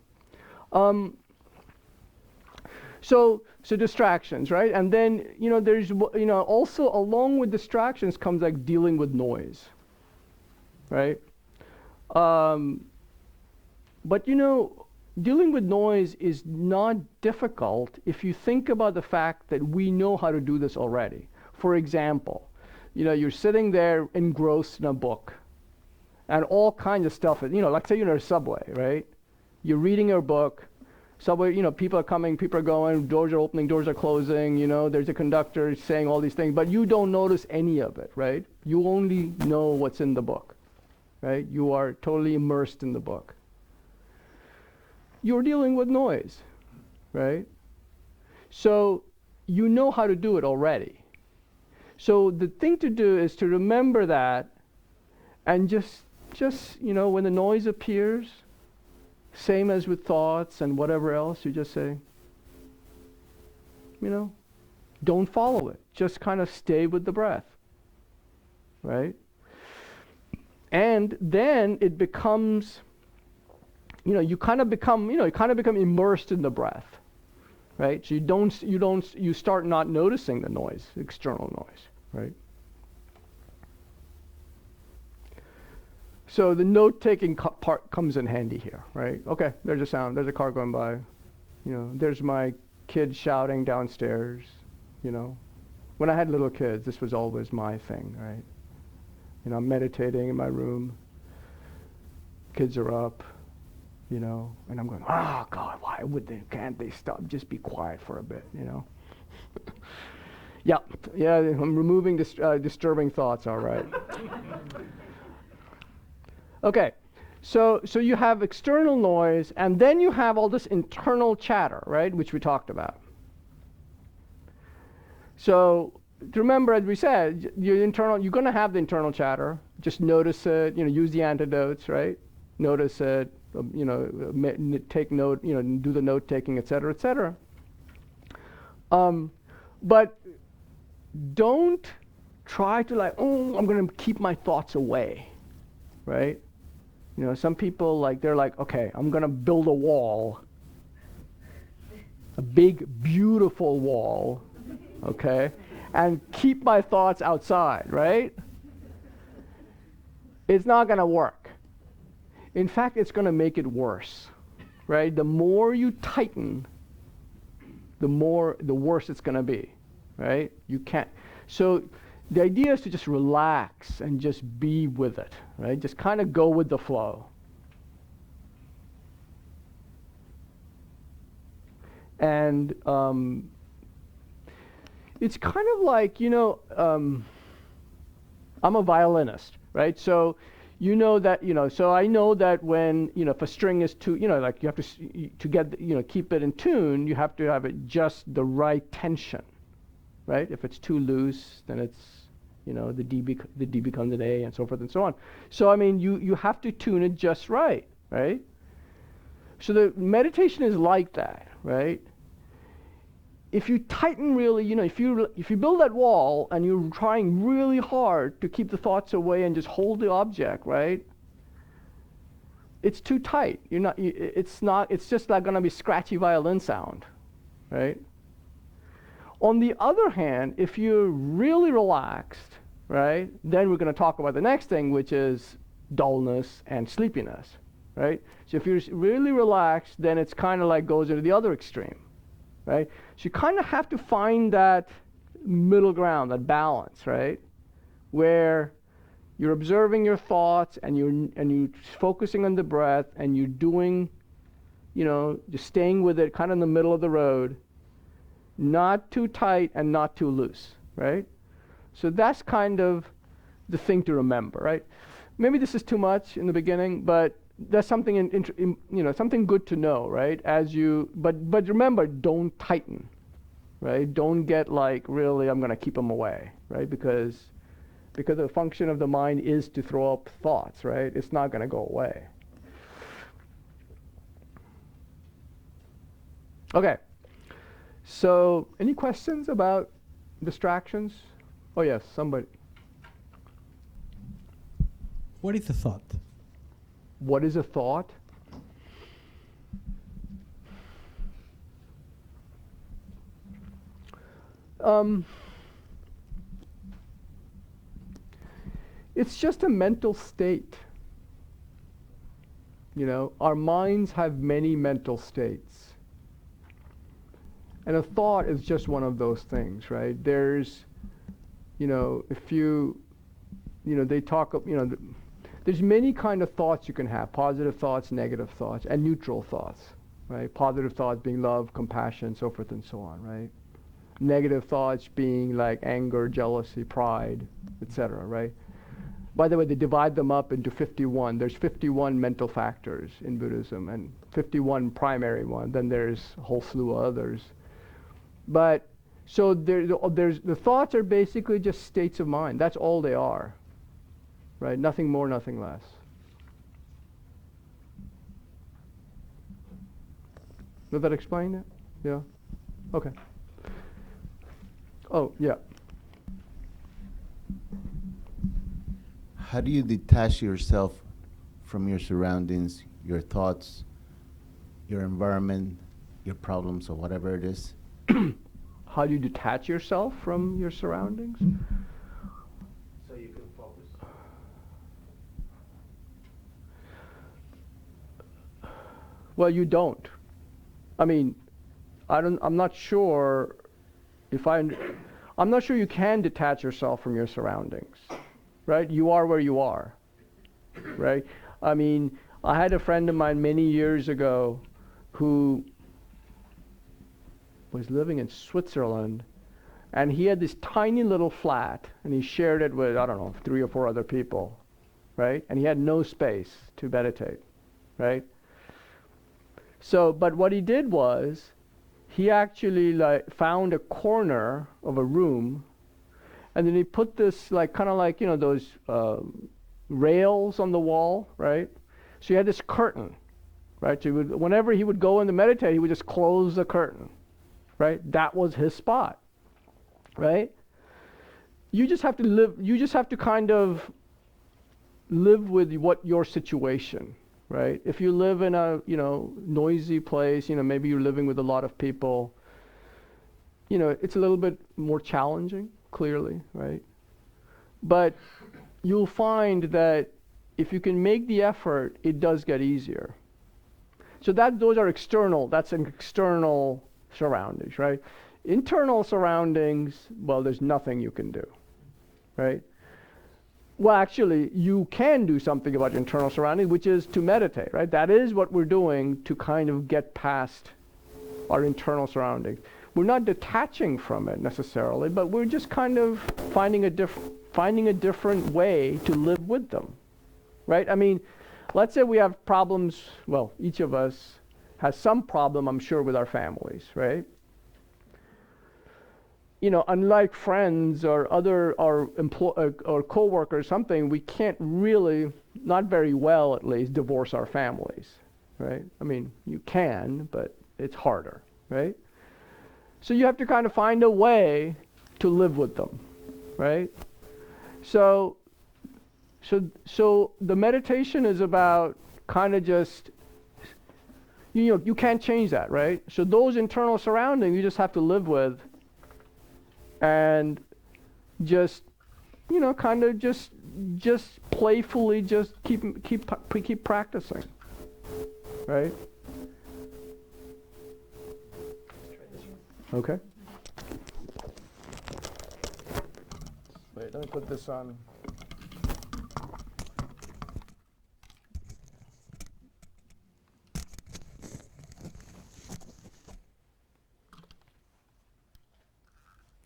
So distractions, right? And then, there's, also along with distractions comes like dealing with noise, right? But dealing with noise is not difficult if you think about the fact that we know how to do this already. For example, you're sitting there engrossed in a book and all kinds of stuff, like say you're in a subway, right? You're reading your book, subway, people are coming, people are going, doors are opening, doors are closing, there's a conductor saying all these things, but you don't notice any of it, right? You only know what's in the book, right? You are totally immersed in the book. You're dealing with noise, right? So you know how to do it already. So the thing to do is to remember that and just when the noise appears, same as with thoughts and whatever else, you just say, don't follow it. Just kind of stay with the breath, right? And then it becomes, you kind of become immersed in the breath, right? So you start not noticing the noise, external noise, right? So the note-taking part comes in handy here, right? Okay, there's a sound, there's a car going by, there's my kid shouting downstairs, When I had little kids, this was always my thing, right? I'm meditating in my room, kids are up, and I'm going, oh God, can't they stop? Just be quiet for a bit, Yeah, I'm removing disturbing thoughts, all right. Okay, so you have external noise, and then you have all this internal chatter, right, which we talked about. So remember, as we said, you're going to have the internal chatter. Just notice it. Use the antidotes, right? Notice it. Take note. Do the note taking, et cetera, et cetera. But don't try to I'm going to keep my thoughts away, right? Some people they're like, okay, I'm going to build a wall, a big, beautiful wall, okay, and keep my thoughts outside, right? It's not going to work. In fact, it's going to make it worse, right? The more you tighten, the worse it's going to be, right? You can't. So the idea is to just relax and just be with it, right? Just kind of go with the flow. And it's kind of like, I'm a violinist, right? So so I know that when, if a string is too, you have to get, keep it in tune, you have to have it just the right tension, right? If it's too loose, then it's, the D becomes an A and so forth and so on. So, you have to tune it just right? So the meditation is like that, right? If you tighten really, if you build that wall and you're trying really hard to keep the thoughts away and just hold the object, right? It's too tight. It's just like going to be scratchy violin sound, right? On the other hand, if you're really relaxed, right, then we're going to talk about the next thing, which is dullness and sleepiness, right? So if you're really relaxed, then it's kind of like goes into the other extreme, right? So you kind of have to find that middle ground, that balance, right, where you're observing your thoughts and you're focusing on the breath and you're doing, just staying with it, kind of in the middle of the road. Not too tight and not too loose, right? So that's kind of the thing to remember, right? Maybe this is too much in the beginning, but that's something something good to know, right? But remember, don't tighten, right? Don't get really, I'm going to keep them away, right? Because the function of the mind is to throw up thoughts, right? It's not going to go away. Okay. So, any questions about Distractions? Oh yes, somebody. What is a thought? What is a thought? It's just a mental state. You know, our minds have many mental states. And a thought is just one of those things, right? There's, you know, if you, you know, they talk, you know, there's many kind of thoughts you can have, positive thoughts, negative thoughts, and neutral thoughts, right? Positive thoughts being love, compassion, so forth and so on, right? Negative thoughts being like anger, jealousy, pride, etc., right? By the way, they divide them up into 51. There's 51 mental factors in Buddhism, and 51 primary one. Then there's a whole slew of others. But so there's the thoughts are basically just states of mind. That's all they are, right? Nothing more, nothing less. Does that explain it? Yeah. Okay. Oh yeah. How do you detach yourself from your surroundings, your thoughts, your environment, your problems, or whatever it is? How do you detach yourself from your surroundings? So you can focus. Well, you don't. I mean, I'm not sure if I'm not sure you can detach yourself from your surroundings. Right? You are where you are. Right? I mean, I had a friend of mine many years ago who was living in Switzerland, and he had this tiny little flat, and he shared it with, I don't know, 3 or 4 other people, right? And he had no space to meditate, right? So, but what he did was, he actually like found a corner of a room, and then he put this like kind of like, you know, those rails on the wall, right? So he had this curtain, right? So he would, whenever he would go in to meditate, he would just close the curtain, right? That was his spot, right? You just have to live, you just have to kind of live with what your situation, right? If you live in a, you know, noisy place, you know, maybe you're living with a lot of people, you know, it's a little bit more challenging, clearly, right? But you'll find that if you can make the effort, it does get easier. So those are external, that's an external surroundings, right? Internal surroundings, well, there's nothing you can do, right? Well, actually, you can do something about internal surroundings, which is to meditate, right? That is what we're doing to kind of get past our internal surroundings. We're not detaching from it necessarily, but we're just kind of finding a different way to live with them, right? I mean, let's say we have problems, well, each of us has some problem, I'm sure, with our families, right? You know, unlike friends or other or co-workers, something, we can't really, not very well at least, divorce our families, right? I mean, you can, but it's harder, right? So you have to kind of find a way to live with them, right? So the meditation is about kind of just, you know, you can't change that, right? So those internal surroundings you just have to live with, and just, you know, kind of just playfully just keep practicing, right? Okay. Wait, let me put this on.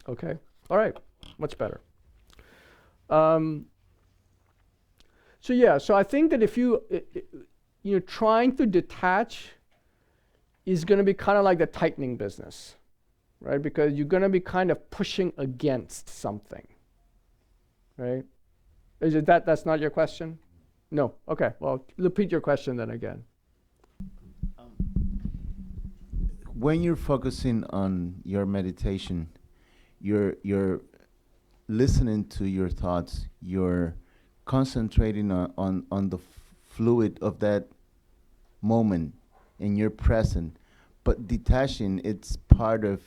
Okay. All right. Much better. So yeah. So I think that if you you're trying to detach is going to be kind of like the tightening business, right? Because you're going to be kind of pushing against something, right? Is it that's not your question? No. Okay. Well, repeat your question then again. When you're focusing on your meditation, you're listening to your thoughts, you're concentrating on the fluid of that moment, and you're present. But detaching, it's part of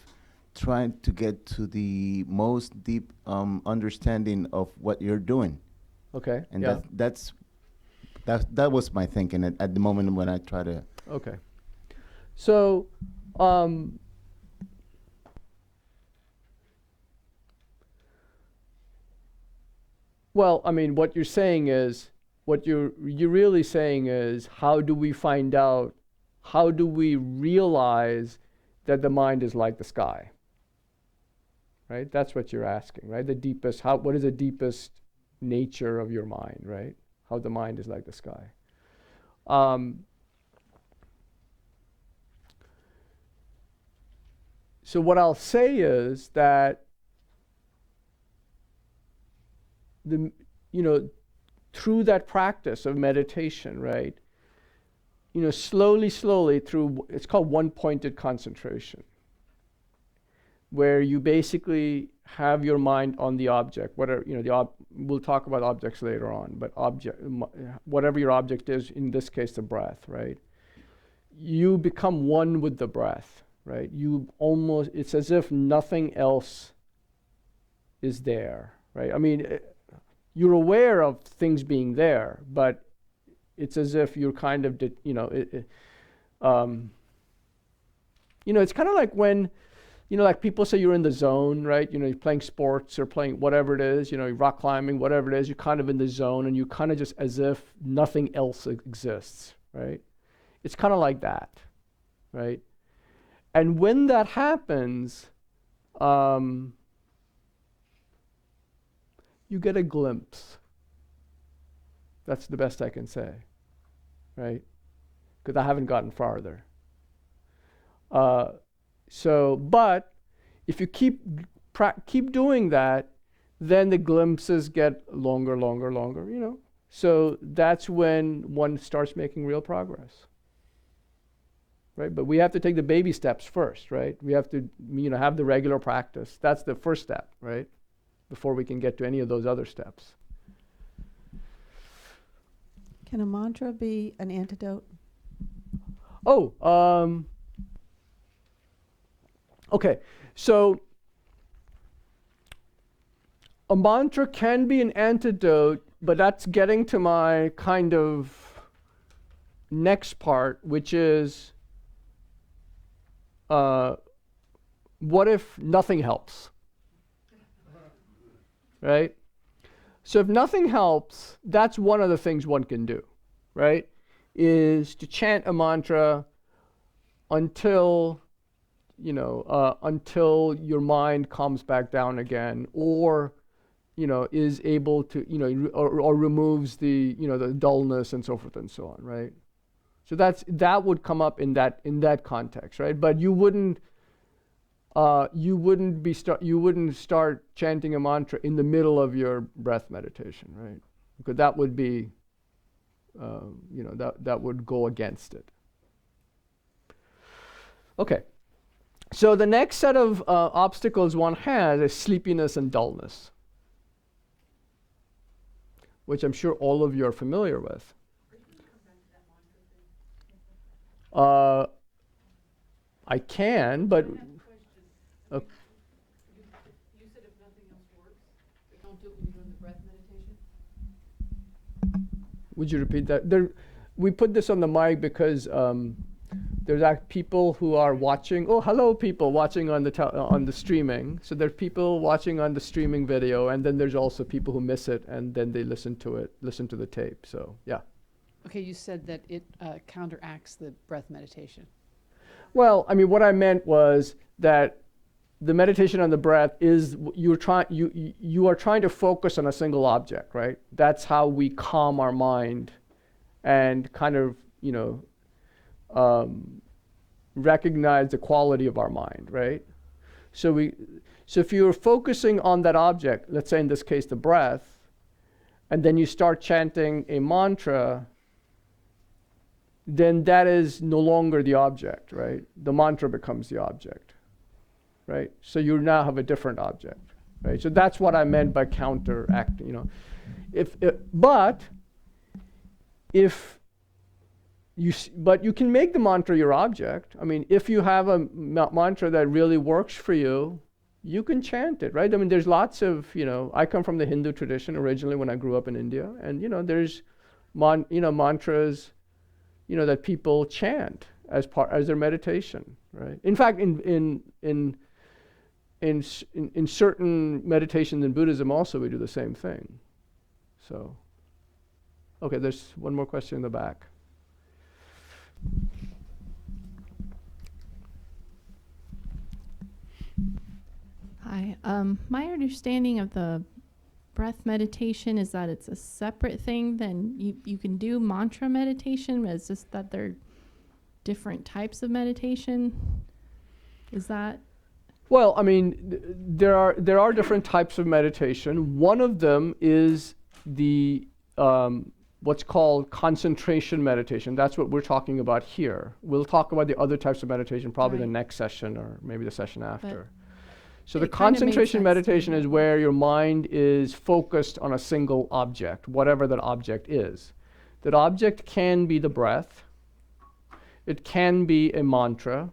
trying to get to the most deep understanding of what you're doing. Okay. And yeah. that was my thinking at the moment when I try to. Okay. So, well, I mean, what you're saying is, what you're really saying is, how do we find out, how do we realize that the mind is like the sky? Right? That's what you're asking, right? The deepest, what is the deepest nature of your mind, right? How the mind is like the sky. So what I'll say is that through that practice of meditation, right? Slowly through, it's called one-pointed concentration, where you basically have your mind on the object, whatever, we'll talk about objects later on, but whatever your object is, in this case, the breath, right? You become one with the breath, right? It's as if nothing else is there, right? I mean, you're aware of things being there, but it's as if you're kind of, it's kind of like when, like people say you're in the zone, right? You're playing sports or playing whatever it is, rock climbing, whatever it is, you're kind of in the zone and you kind of just as if nothing else exists, right? It's kind of like that, right? And when that happens, you get a glimpse. That's the best I can say, right? Because I haven't gotten farther. But if you keep doing that, then the glimpses get longer, So that's when one starts making real progress, right? But we have to take the baby steps first, right? We have to, have the regular practice. That's the first step, right? Before we can get to any of those other steps. Can a mantra be an antidote? Okay. So a mantra can be an antidote, but that's getting to my kind of next part, which is, what if nothing helps? Right? So if nothing helps, that's one of the things one can do, right? Is to chant a mantra until, until your mind calms back down again, or, is able to, or removes the, the dullness and so forth and so on, right? So that would come up in that context, right? But you wouldn't start chanting a mantra in the middle of your breath meditation, right? Because that would be, that would go against it. Okay, so the next set of obstacles one has is sleepiness and dullness, which I'm sure all of you are familiar with. I can, but. You said if nothing else works, don't do it when you're doing the breath meditation? Would you repeat that? We put this on the mic because there's people who are watching. Oh, hello, people watching on the streaming. So there's people watching on the streaming video, and then there's also people who miss it, and then they listen to the tape. So yeah. Okay, you said that it counteracts the breath meditation. Well, I mean, what I meant was that the meditation on the breath is you are trying to focus on a single object, right? That's how we calm our mind and kind of, recognize the quality of our mind, right? So if you're focusing on that object, let's say in this case the breath, and then you start chanting a mantra, then that is no longer the object, right? The mantra becomes the object. right? So you now have a different object, right? So that's what I meant by counteract, you know. But you can make the mantra your object. I mean, if you have a mantra that really works for you, you can chant it, right? I mean, there's lots of, you know, I come from the Hindu tradition originally when I grew up in India, and, you know, there's, mantras, you know, that people chant as their meditation, right? In fact, in certain meditations in Buddhism also we do the same thing. So, okay, there's one more question in the back. Hi. My understanding of the breath meditation is that it's a separate thing than you can do mantra meditation, but it's just that they're different types of meditation. Is that? Well, I mean, there are different types of meditation. One of them is the what's called concentration meditation. That's what we're talking about here. We'll talk about the other types of meditation probably the next session or maybe the session after. So the concentration meditation is where your mind is focused on a single object, whatever that object is. That object can be the breath. It can be a mantra.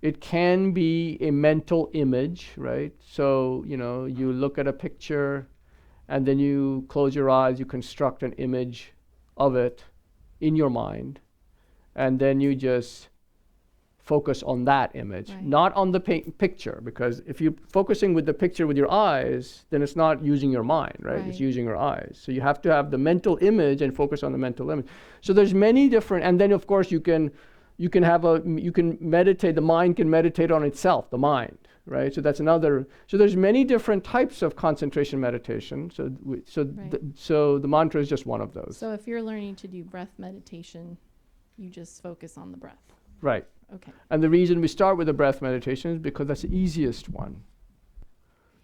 It can be a mental image, right? So, you know, you look at a picture and then you close your eyes, you construct an image of it in your mind, and then you just focus on that image, not on the picture, because if you're focusing with the picture with your eyes, then it's not using your mind, right? It's using your eyes. So you have to have the mental image and focus on the mental image. So there's many different, and then of course you can meditate, the mind can meditate on itself, the mind, right? So that's another, so there's many different types of concentration meditation. So the mantra is just one of those. So if you're learning to do breath meditation, you just focus on the breath. Right. Okay. And the reason we start with the breath meditation is because that's the easiest one.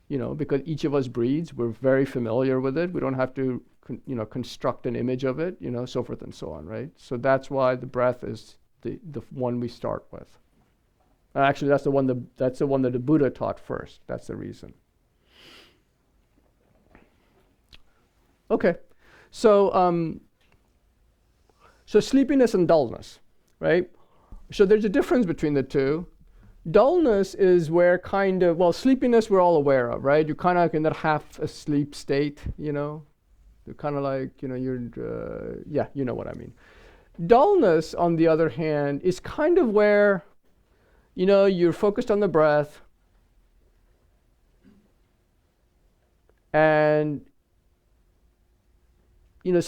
You know, because each of us breathes, we're very familiar with it. We don't have to, construct an image of it, you know, so forth and so on, right? So that's why the breath is the one we start with. Actually, that's the one that the Buddha taught first. That's the reason. Okay, so sleepiness and dullness, right? So there's a difference between the two. Dullness is where sleepiness we're all aware of, right? You're kind of in that half asleep state, you know? You're kind of like, you know what I mean. Dullness, on the other hand, is kind of where, you know, you're focused on the breath and, you know,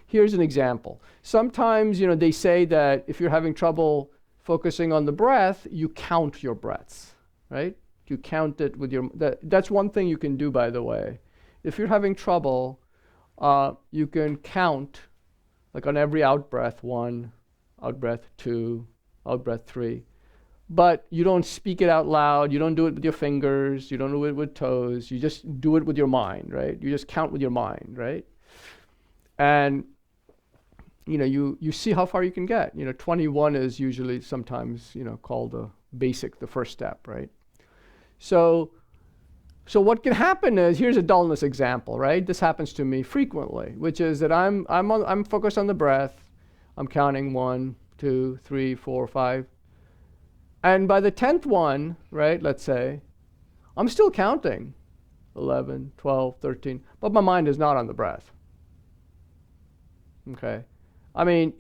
here's an example. Sometimes, you know, they say that if you're having trouble focusing on the breath, you count your breaths, right? You count it with your, that's one thing you can do, by the way. If you're having trouble, you can count, like on every out-breath, 1, out-breath 2, out-breath 3. But you don't speak it out loud, you don't do it with your fingers, you don't do it with toes, you just do it with your mind, right? You just count with your mind, right? And you know, you see how far you can get. You know, 21 is usually sometimes, you know, called the first step, right? So what can happen is, here's a dullness example, right? This happens to me frequently, which is that I'm focused on the breath. I'm counting 1, 2, 3, 4, 5. And by the 10th one, right, let's say, I'm still counting 11, 12, 13, but my mind is not on the breath. Okay? I mean,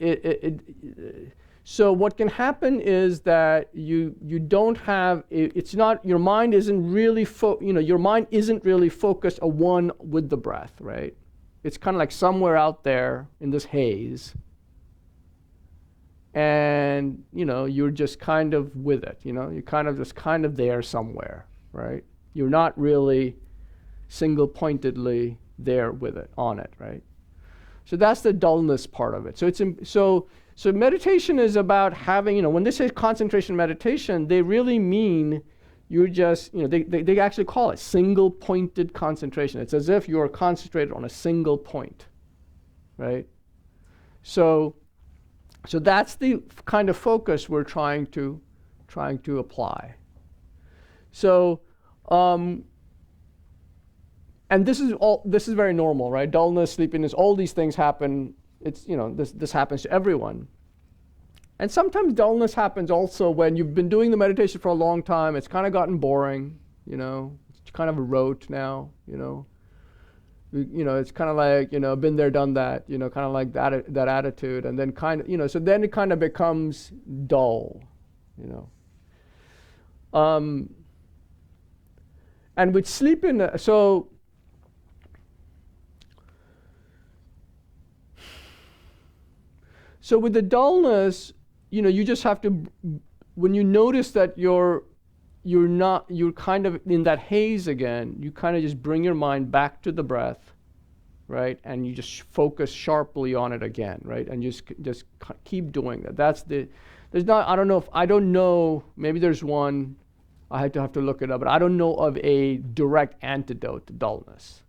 so what can happen is that you don't have, it's not, your mind isn't really, your mind isn't really focused a one with the breath, right? It's kind of like somewhere out there in this haze. And, you know, you're just kind of with it, you know? You're kind of just kind of there somewhere, right? You're not really single-pointedly there with it, on it, right? So that's the dullness part of it. So so meditation is about having, you know, when they say concentration meditation, they really mean you're just, you know, they actually call it single-pointed concentration. It's as if you're concentrated on a single point, right? So that's the kind of focus we're trying to apply. So, and this is very normal, right? Dullness, sleepiness, all these things happen. It's, this happens to everyone. And sometimes dullness happens also when you've been doing the meditation for a long time. It's kind of gotten boring, It's kind of a rote now, It's kind of like, been there, done that, kind of like that attitude. And then so then it kind of becomes dull, And with sleepiness, so with the dullness, you just have to, when you notice that you're kind of in that haze again, you kind of just bring your mind back to the breath, right? And you just focus sharply on it again, right? And just keep doing that. I don't know, maybe there's one, I have to look it up, but I don't know of a direct antidote to dullness.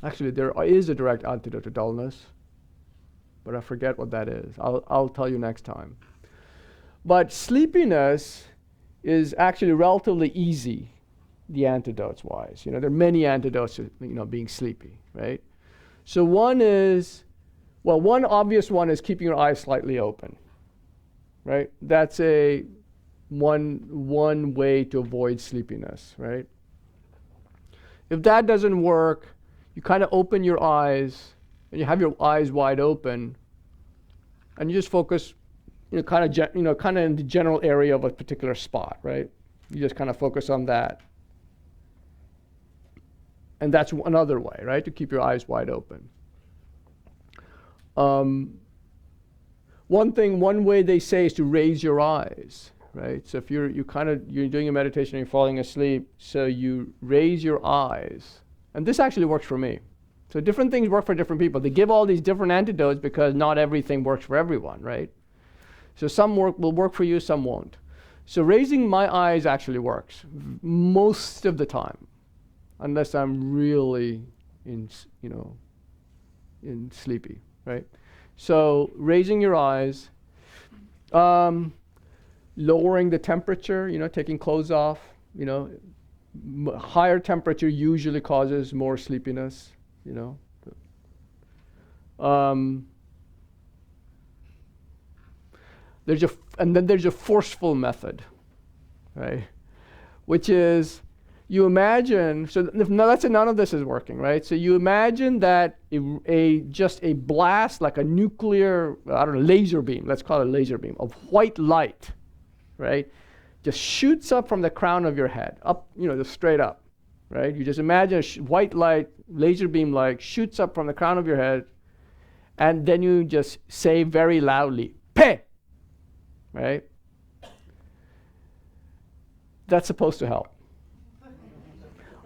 Actually, there is a direct antidote to dullness, but I forget what that is. I'll tell you next time. But sleepiness is actually relatively easy, the antidotes wise. There are many antidotes to being sleepy, right? So one obvious one is keeping your eyes slightly open, right? That's one way to avoid sleepiness, right? If that doesn't work, you kind of open your eyes and you have your eyes wide open, and you just focus, kind of in the general area of a particular spot, right? You just kind of focus on that, and that's another way, right, to keep your eyes wide open. One way they say is to raise your eyes, right? So if you're doing a meditation and you're falling asleep, so you raise your eyes, and this actually works for me. So different things work for different people. They give all these different antidotes because not everything works for everyone, right? So some will work for you, some won't. So raising my eyes actually works most of the time, unless I'm really in sleepy, right? So raising your eyes, lowering the temperature, taking clothes off, higher temperature usually causes more sleepiness, and then there's a forceful method, right? Which is, you imagine, now let's say none of this is working, right? So you imagine that just a blast, like a nuclear, laser beam, let's call it a laser beam, of white light, right? Just shoots up from the crown of your head, up, just straight up, right? You just imagine white light, laser beam light, shoots up from the crown of your head, and then you just say very loudly, "Pe!" Right? That's supposed to help.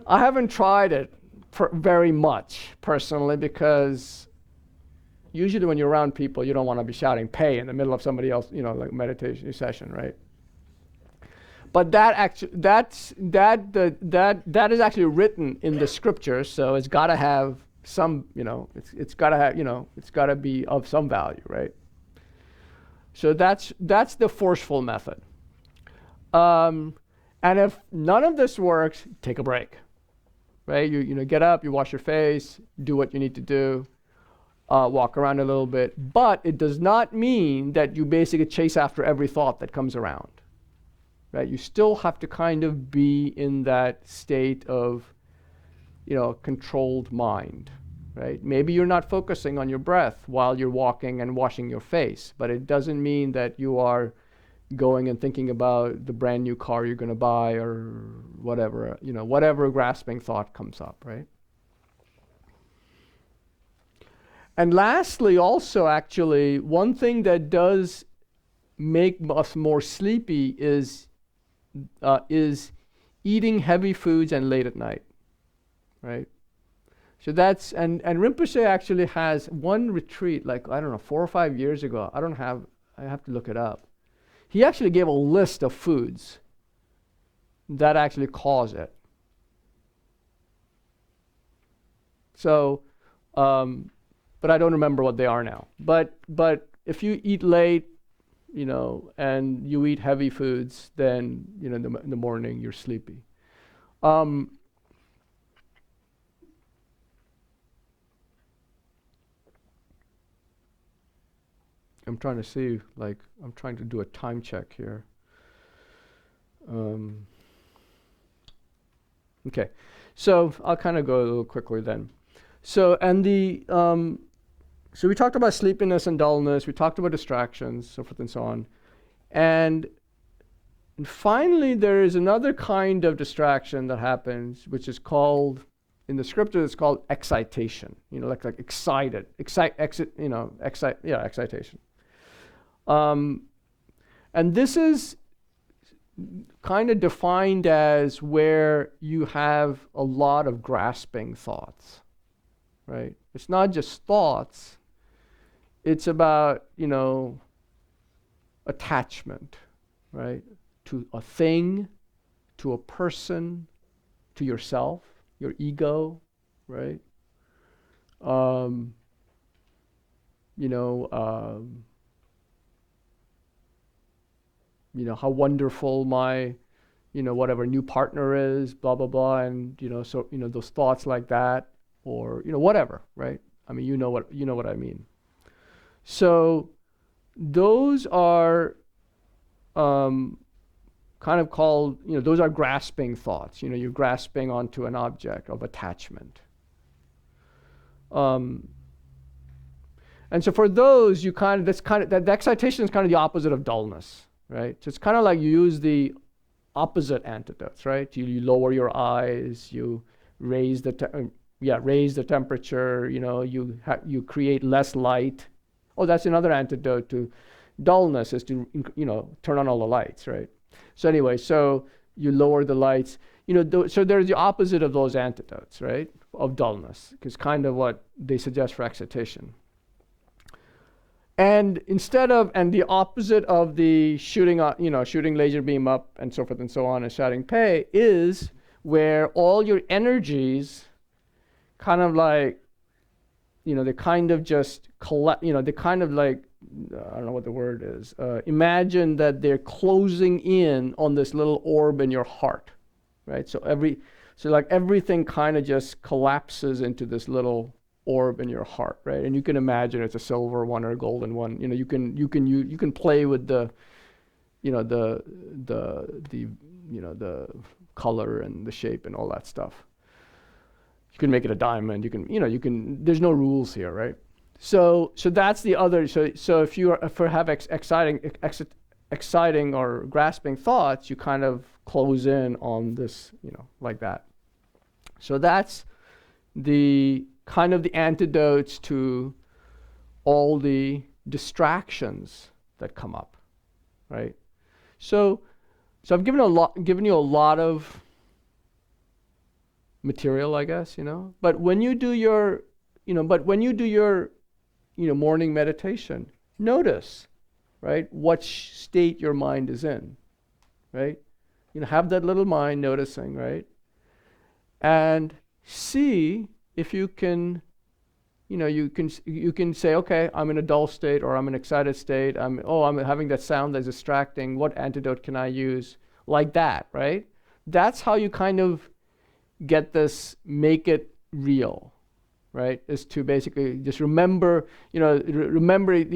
I haven't tried it very much personally, because usually when you're around people, you don't want to be shouting "pay" in the middle of somebody else, like meditation session, right? But that is actually written in the scriptures, so it's got to have some, it's got to be of some value, right? So that's the forceful method. And if none of this works, take a break, right? You get up, you wash your face, do what you need to do, walk around a little bit. But it does not mean that you basically chase after every thought that comes around, right? You still have to kind of be in that state of, controlled mind, right? Maybe you're not focusing on your breath while you're walking and washing your face, but it doesn't mean that you are going and thinking about the brand new car you're going to buy or whatever, whatever grasping thought comes up, right? And lastly, also actually, one thing that does make us more sleepy is eating heavy foods and late at night, right? So that's, and Rinpoche actually has one retreat, 4 or 5 years ago. I have to look it up. He actually gave a list of foods that actually cause it. So, but I don't remember what they are now. But if you eat late, and you eat heavy foods, then, in the morning you're sleepy. I'm trying to see, I'm trying to do a time check here. Okay, so I'll kind of go a little quickly then. So we talked about sleepiness and dullness. We talked about distractions, so forth and so on. And finally, there is another kind of distraction that happens, which is called, in the scripture, it's called excitation. Like excited, excitation. And this is kind of defined as where you have a lot of grasping thoughts, right? It's not just thoughts. It's about, attachment, right? To a thing, to a person, to yourself, your ego, right? How wonderful my, whatever new partner is, blah, blah, blah. And, so, those thoughts like that, or, whatever, right? I mean, you know what I mean. So those are kind of called, those are grasping thoughts. You're grasping onto an object of attachment. And so for those, that excitation is kind of the opposite of dullness, right? So it's kind of like you use the opposite antidotes, right? You lower your eyes, you raise the temperature, you create less light. Oh, that's another antidote to dullness, is to, turn on all the lights, right? So anyway, so you lower the lights, so there's the opposite of those antidotes, right? Of dullness, because kind of what they suggest for excitation. And the opposite of the shooting laser beam up and so forth and so on and shouting pay is where all your energies kind of like, they kind of just collect, they kind of like, I don't know what the word is. Imagine that they're closing in on this little orb in your heart, right? So everything kind of just collapses into this little orb in your heart, right? And you can imagine it's a silver one or a golden one. You can play with the color and the shape and all that stuff. You can make it a diamond. There's no rules here, right? So that's the other. So if you have exciting or grasping thoughts, you kind of close in on this, like that. So that's the kind of the antidotes to all the distractions that come up, right? So I've given you a lot of material, I guess, But when you do your, morning meditation, notice, right, what state your mind is in, right? Have that little mind noticing, right? And see if you can, you can say, okay, I'm in a dull state, or I'm in an excited state. I'm having that sound that's distracting. What antidote can I use? Like that, right? That's how you kind of get this, make it real, right? Is to basically just remember, remembering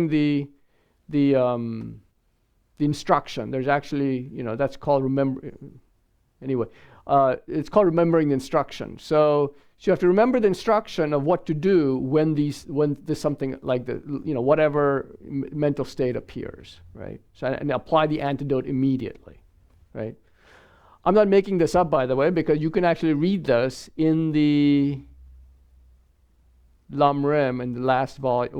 the instruction. There's actually, that's called remember. Anyway, it's called remembering the instruction. So you have to remember the instruction of what to do when there's something like the, whatever mental state appears, right? So and apply the antidote immediately, right? I'm not making this up, by the way, because you can actually read this in the Lam Rim in the last volume,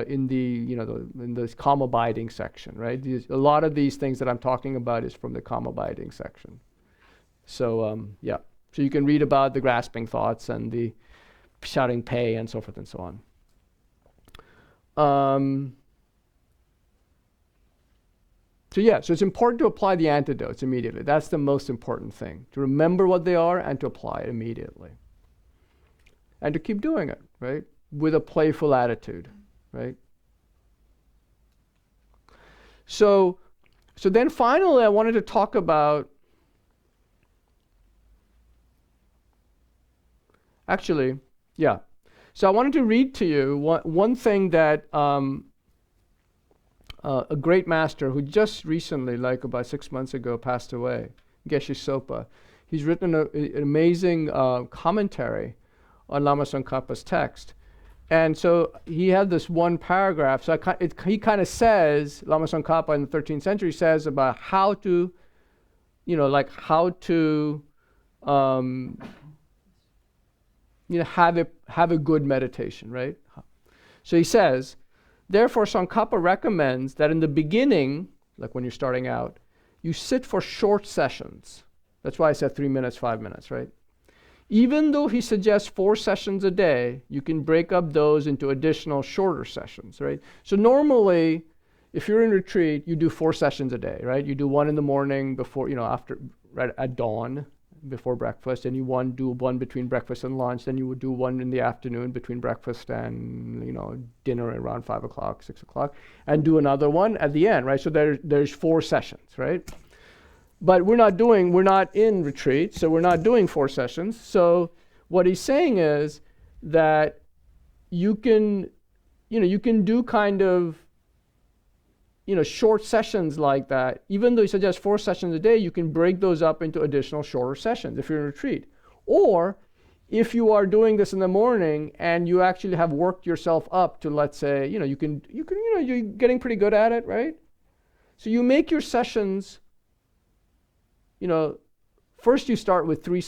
in the in the calm abiding section, right? A lot of these things that I'm talking about is from the calm abiding section. So so you can read about the grasping thoughts and the shouting pay and so forth and so on. So it's important to apply the antidotes immediately. That's the most important thing, to remember what they are and to apply it immediately. And to keep doing it, right? With a playful attitude, right? So then finally I wanted to talk about, actually, yeah. So I wanted to read to you one thing that a great master who just recently, like about 6 months ago, passed away, Geshe Sopa. He's written an amazing commentary on Lama Tsongkhapa's text. And so he had this one paragraph. So he kind of says, Lama Tsongkhapa in the 13th century says about how to, how to, have a good meditation, right? So he says, therefore, Tsongkhapa recommends that in the beginning, like when you're starting out, you sit for short sessions. That's why I said 3 minutes, 5 minutes, right? Even though he suggests 4 sessions a day, you can break up those into additional shorter sessions, right? So normally, if you're in retreat, you do 4 sessions a day, right? You do one in the morning before, after, right at dawn, before breakfast, and you do one between breakfast and lunch, then you would do one in the afternoon between breakfast and dinner around 5 o'clock, 6 o'clock, and do another one at the end, right? So there's 4 sessions, right? But we're not in retreat, so we're not doing 4 sessions. So what he's saying is that you can do kind of short sessions like that. Even though he suggests 4 sessions a day, you can break those up into additional shorter sessions if you're in retreat. Or if you are doing this in the morning and you actually have worked yourself up to, let's say, you're getting pretty good at it, right? So you make your sessions, first you start with 3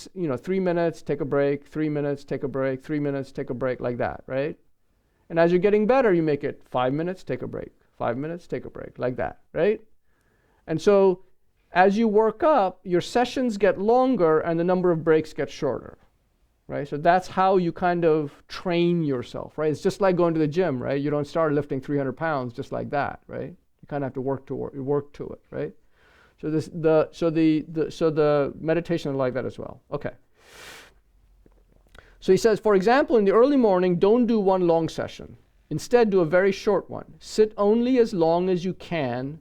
minutes, take a break, 3 minutes, take a break, 3 minutes, take a break, like that, right? And as you're getting better, you make it 5 minutes, take a break. 5 minutes, take a break, like that, right? And so as you work up, your sessions get longer and the number of breaks get shorter, right? So that's how you kind of train yourself, right? It's just like going to the gym, right? You don't start lifting 300 pounds just like that, right? You kind of have to work to it, right? So the meditation is like that as well. Okay. So he says, for example, in the early morning, don't do one long session. Instead, do a very short one. Sit only as long as you can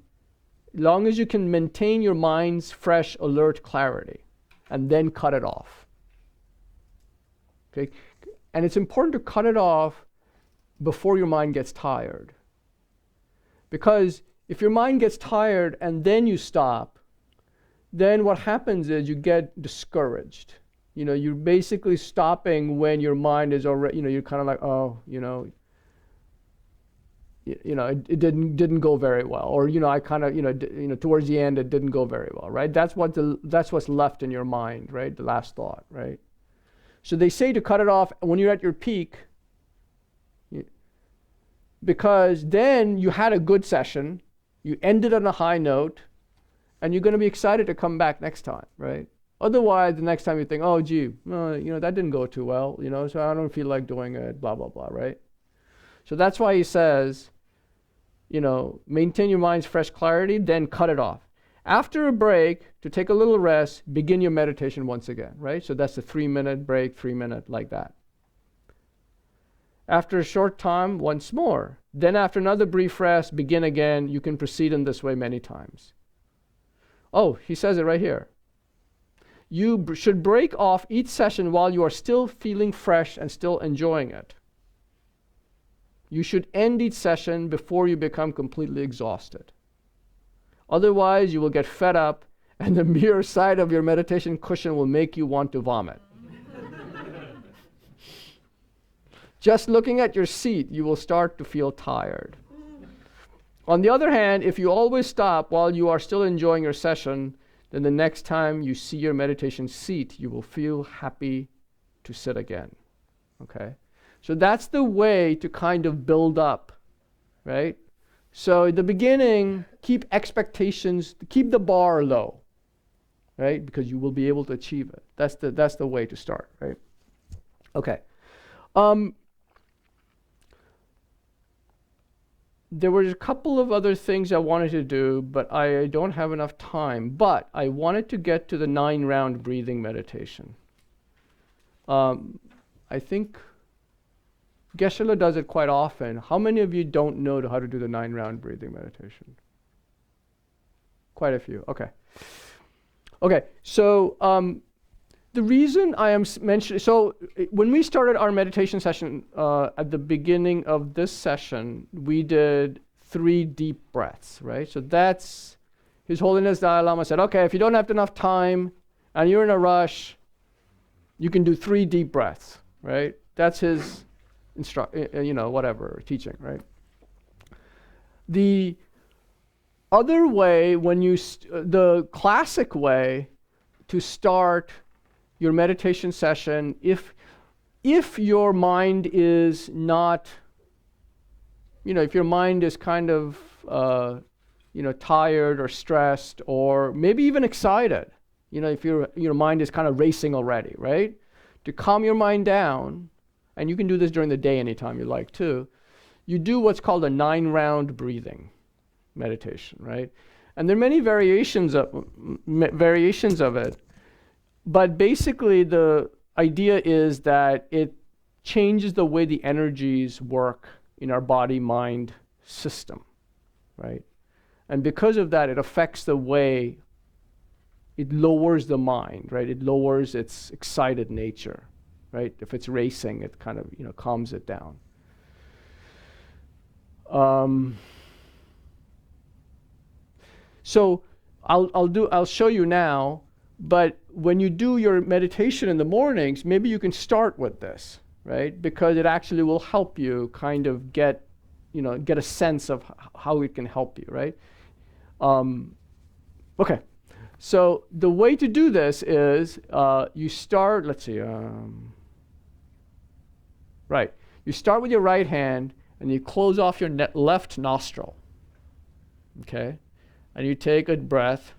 maintain your mind's fresh, alert clarity, and then cut it off. Okay? And it's important to cut it off before your mind gets tired. Because if your mind gets tired and then you stop, then what happens is you get discouraged. You're basically stopping when your mind is already, you're kind of like, it didn't go very well, or I kind of towards the end it didn't go very well, right? That's what's left in your mind, right? The last thought, right? So they say to cut it off when you're at your peak, because then you had a good session, you ended on a high note, and you're going to be excited to come back next time, right? Otherwise, the next time you think, oh gee, that didn't go too well, so I don't feel like doing it, blah blah blah, right? So that's why he says, maintain your mind's fresh clarity, then cut it off. After a break, to take a little rest, begin your meditation once again, right? So that's a 3-minute break, 3 minute, like that. After a short time, once more. Then after another brief rest, begin again. You can proceed in this way many times. Oh, he says it right here. You should break off each session while you are still feeling fresh and still enjoying it. You should end each session before you become completely exhausted. Otherwise, you will get fed up, and the mere sight of your meditation cushion will make you want to vomit. Just looking at your seat, you will start to feel tired. On the other hand, if you always stop while you are still enjoying your session, then the next time you see your meditation seat, you will feel happy to sit again. Okay? So that's the way to kind of build up, right? So at the beginning, keep expectations, keep the bar low, right? Because you will be able to achieve it. That's the way to start, right? Okay. There were a couple of other things I wanted to do, but I don't have enough time. But I wanted to get to the 9-round breathing meditation. I think Geshe does it quite often. How many of you don't know how to do the 9-round breathing meditation? Quite a few. Okay. Okay. So the reason I am mentioning, so when we started our meditation session at the beginning of this session, we did 3 deep breaths, right? So that's, His Holiness Dalai Lama said, okay, if you don't have enough time and you're in a rush, you can do 3 deep breaths, right? That's his teaching, right? The other way, when you, the classic way to start your meditation session, if your mind is not, if your mind is kind of, tired or stressed or maybe even excited, if your mind is kind of racing already, right? To calm your mind down, and you can do this during the day anytime you like too, you do what's called a 9-round breathing meditation, right? And there are many variations of it, but basically the idea is that it changes the way the energies work in our body-mind system, right? And because of that, it affects the way it lowers the mind, right? It lowers its excited nature, right? If it's racing, it kind of, calms it down. So I'll show you now, but when you do your meditation in the mornings, maybe you can start with this, right? Because it actually will help you kind of get a sense of how it can help you, right? Okay. So the way to do this is you start, let's see, right. You start with your right hand and you close off your left nostril, okay? And you take a breath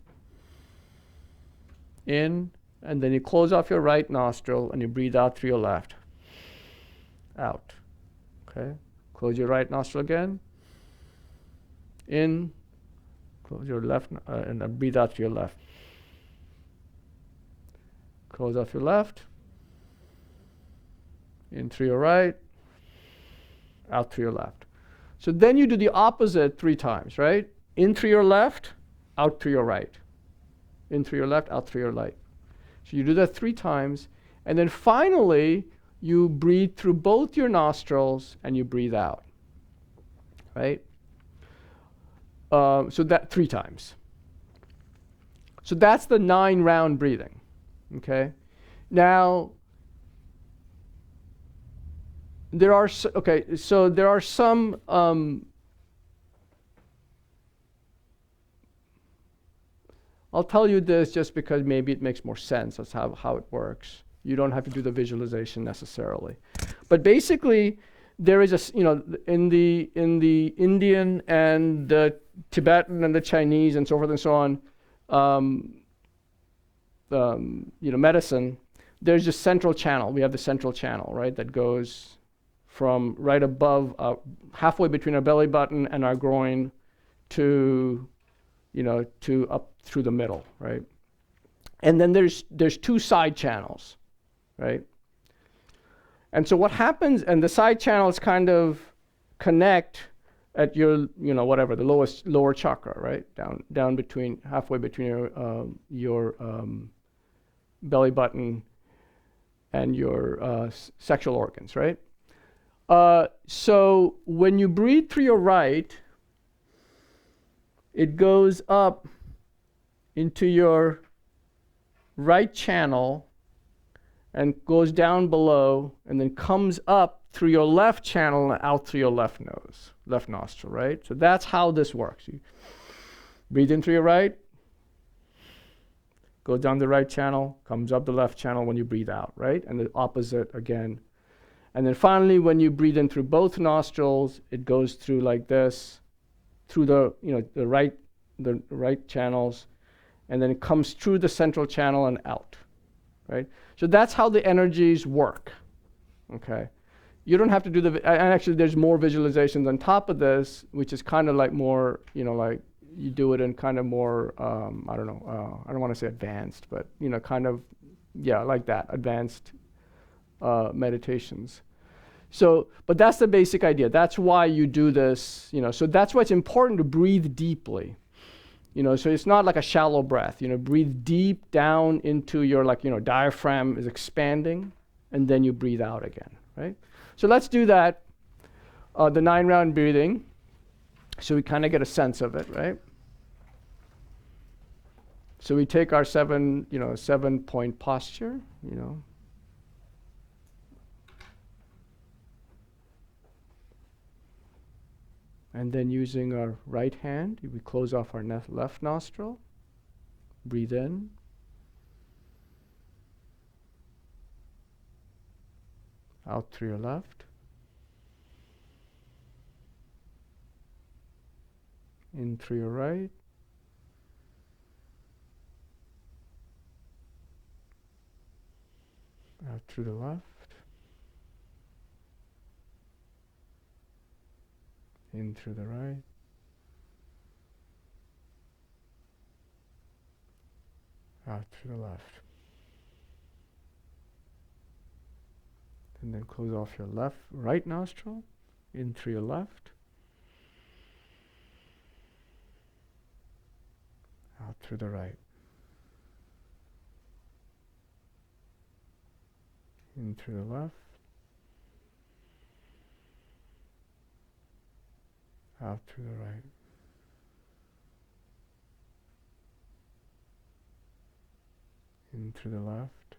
in, and then you close off your right nostril and you breathe out through your left. Out, okay? Close your right nostril again. In, close your left, and then breathe out through your left. Close off your left. In through your right. Out through your left. So then you do the opposite 3 times, right? In through your left, out through your right. In through your left, out through your right. So you do that 3 times, and then finally you breathe through both your nostrils and you breathe out, right? So that 3 times. So that's the 9-round breathing, okay? Now, there are some I'll tell you this just because maybe it makes more sense. That's how it works. You don't have to do the visualization necessarily. But basically, there is in the Indian and the Tibetan and the Chinese and so forth and so on, medicine, there's a central channel. We have the central channel, right, that goes from right above, halfway between our belly button and our groin to up through the middle, right? And then there's 2 side channels, right? And so what happens, and the side channels kind of connect at your, the lower chakra, right? Down between, halfway between your belly button and your sexual organs, right? So when you breathe through your right, it goes up into your right channel and goes down below and then comes up through your left channel and out through your left nostril, right? So that's how this works. You breathe in through your right, goes down the right channel, comes up the left channel when you breathe out, right? And the opposite again. And then finally, when you breathe in through both nostrils, it goes through like this, through the right channels, and then it comes through the central channel and out, right? So that's how the energies work, okay? You don't have to do and actually there's more visualizations on top of this, which is kind of like more, like you do it in kind of more, I don't want to say advanced, but, kind of, like that, advanced meditations. So, but that's the basic idea. That's why you do this, so that's why it's important to breathe deeply. So it's not like a shallow breath. Breathe deep down into your diaphragm is expanding, and then you breathe out again, right? So let's do that, the 9-round breathing, so we kind of get a sense of it, right? So we take our 7-point posture, And then using our right hand, we close off our left nostril, breathe in, out through your left, in through your right, out through the left, in through the right, out through the left. And then close off your right nostril, in through your left, out through the right, in through the left, out through the right. In through the left,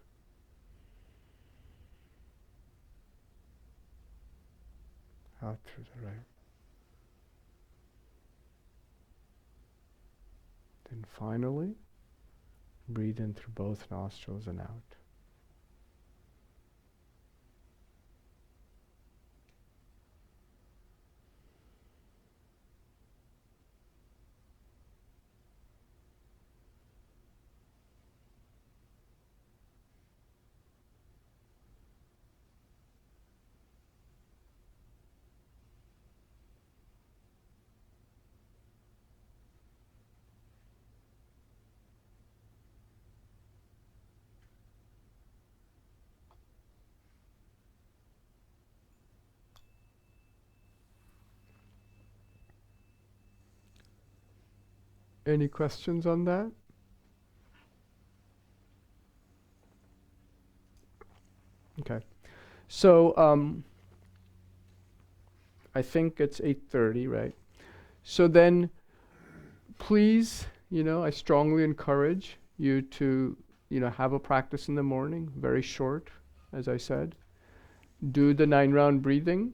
out through the right. Then finally, breathe in through both nostrils and out. Any questions on that? Okay. So I think it's 8:30, right? So then please, I strongly encourage you to, have a practice in the morning, very short, as I said. Do the 9-round breathing,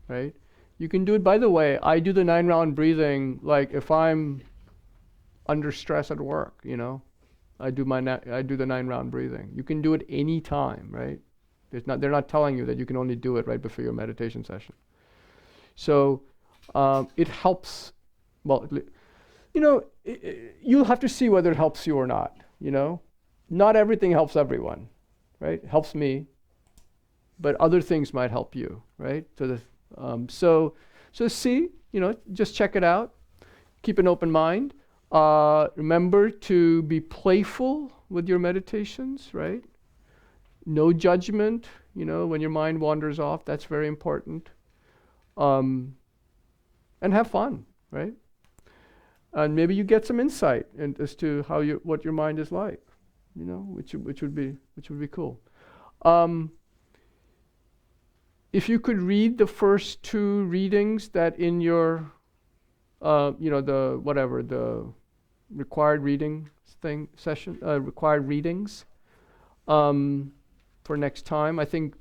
right? You can do it, by the way, I do the 9-round breathing like if I'm under stress at work, I do the 9-round breathing. You can do it any time, right? They're not telling you that you can only do it right before your meditation session. So it helps. Well, you'll have to see whether it helps you or not. Not everything helps everyone, right? It helps me, but other things might help you, right? So see, just check it out. Keep an open mind. Remember to be playful with your meditations, right? No judgment, when your mind wanders off. That's very important. And have fun, right? And maybe you get some insight as to what your mind is like, which would be cool. If you could read the first 2 readings that in your, the required reading session, required readings for next time. I think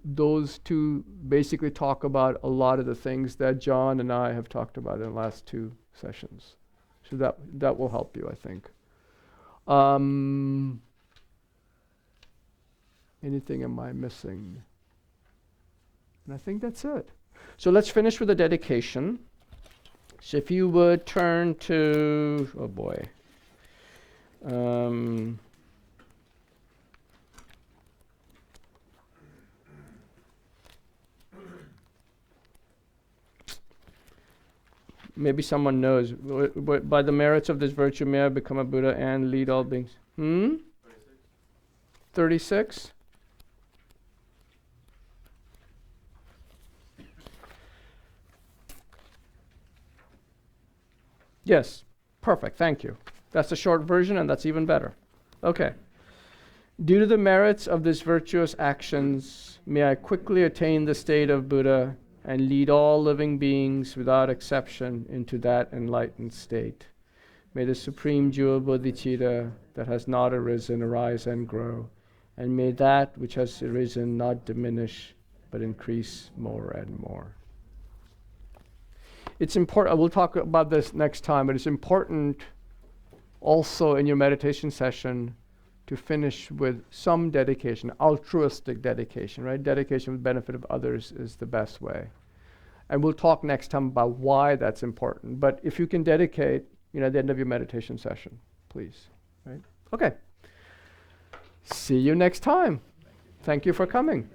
those 2 basically talk about a lot of the things that John and I have talked about in the last 2 sessions. So that will help you, I think. Anything am I missing? And I think that's it. So let's finish with a dedication. So if you would turn to, oh boy. Maybe someone knows. By the merits of this virtue, may I become a Buddha and lead all beings. 36? Yes. Perfect, thank you. That's the short version, and that's even better. Okay. Due to the merits of these virtuous actions, may I quickly attain the state of Buddha and lead all living beings without exception into that enlightened state. May the supreme jewel bodhicitta that has not arisen arise and grow, and may that which has arisen not diminish but increase more and more. It's important, we'll talk about this next time, but it's important also in your meditation session to finish with some dedication, altruistic dedication, right? Dedication for the benefit of others is the best way. And we'll talk next time about why that's important. But if you can dedicate, at the end of your meditation session, please, right? Okay. See you next time. Thank you for coming.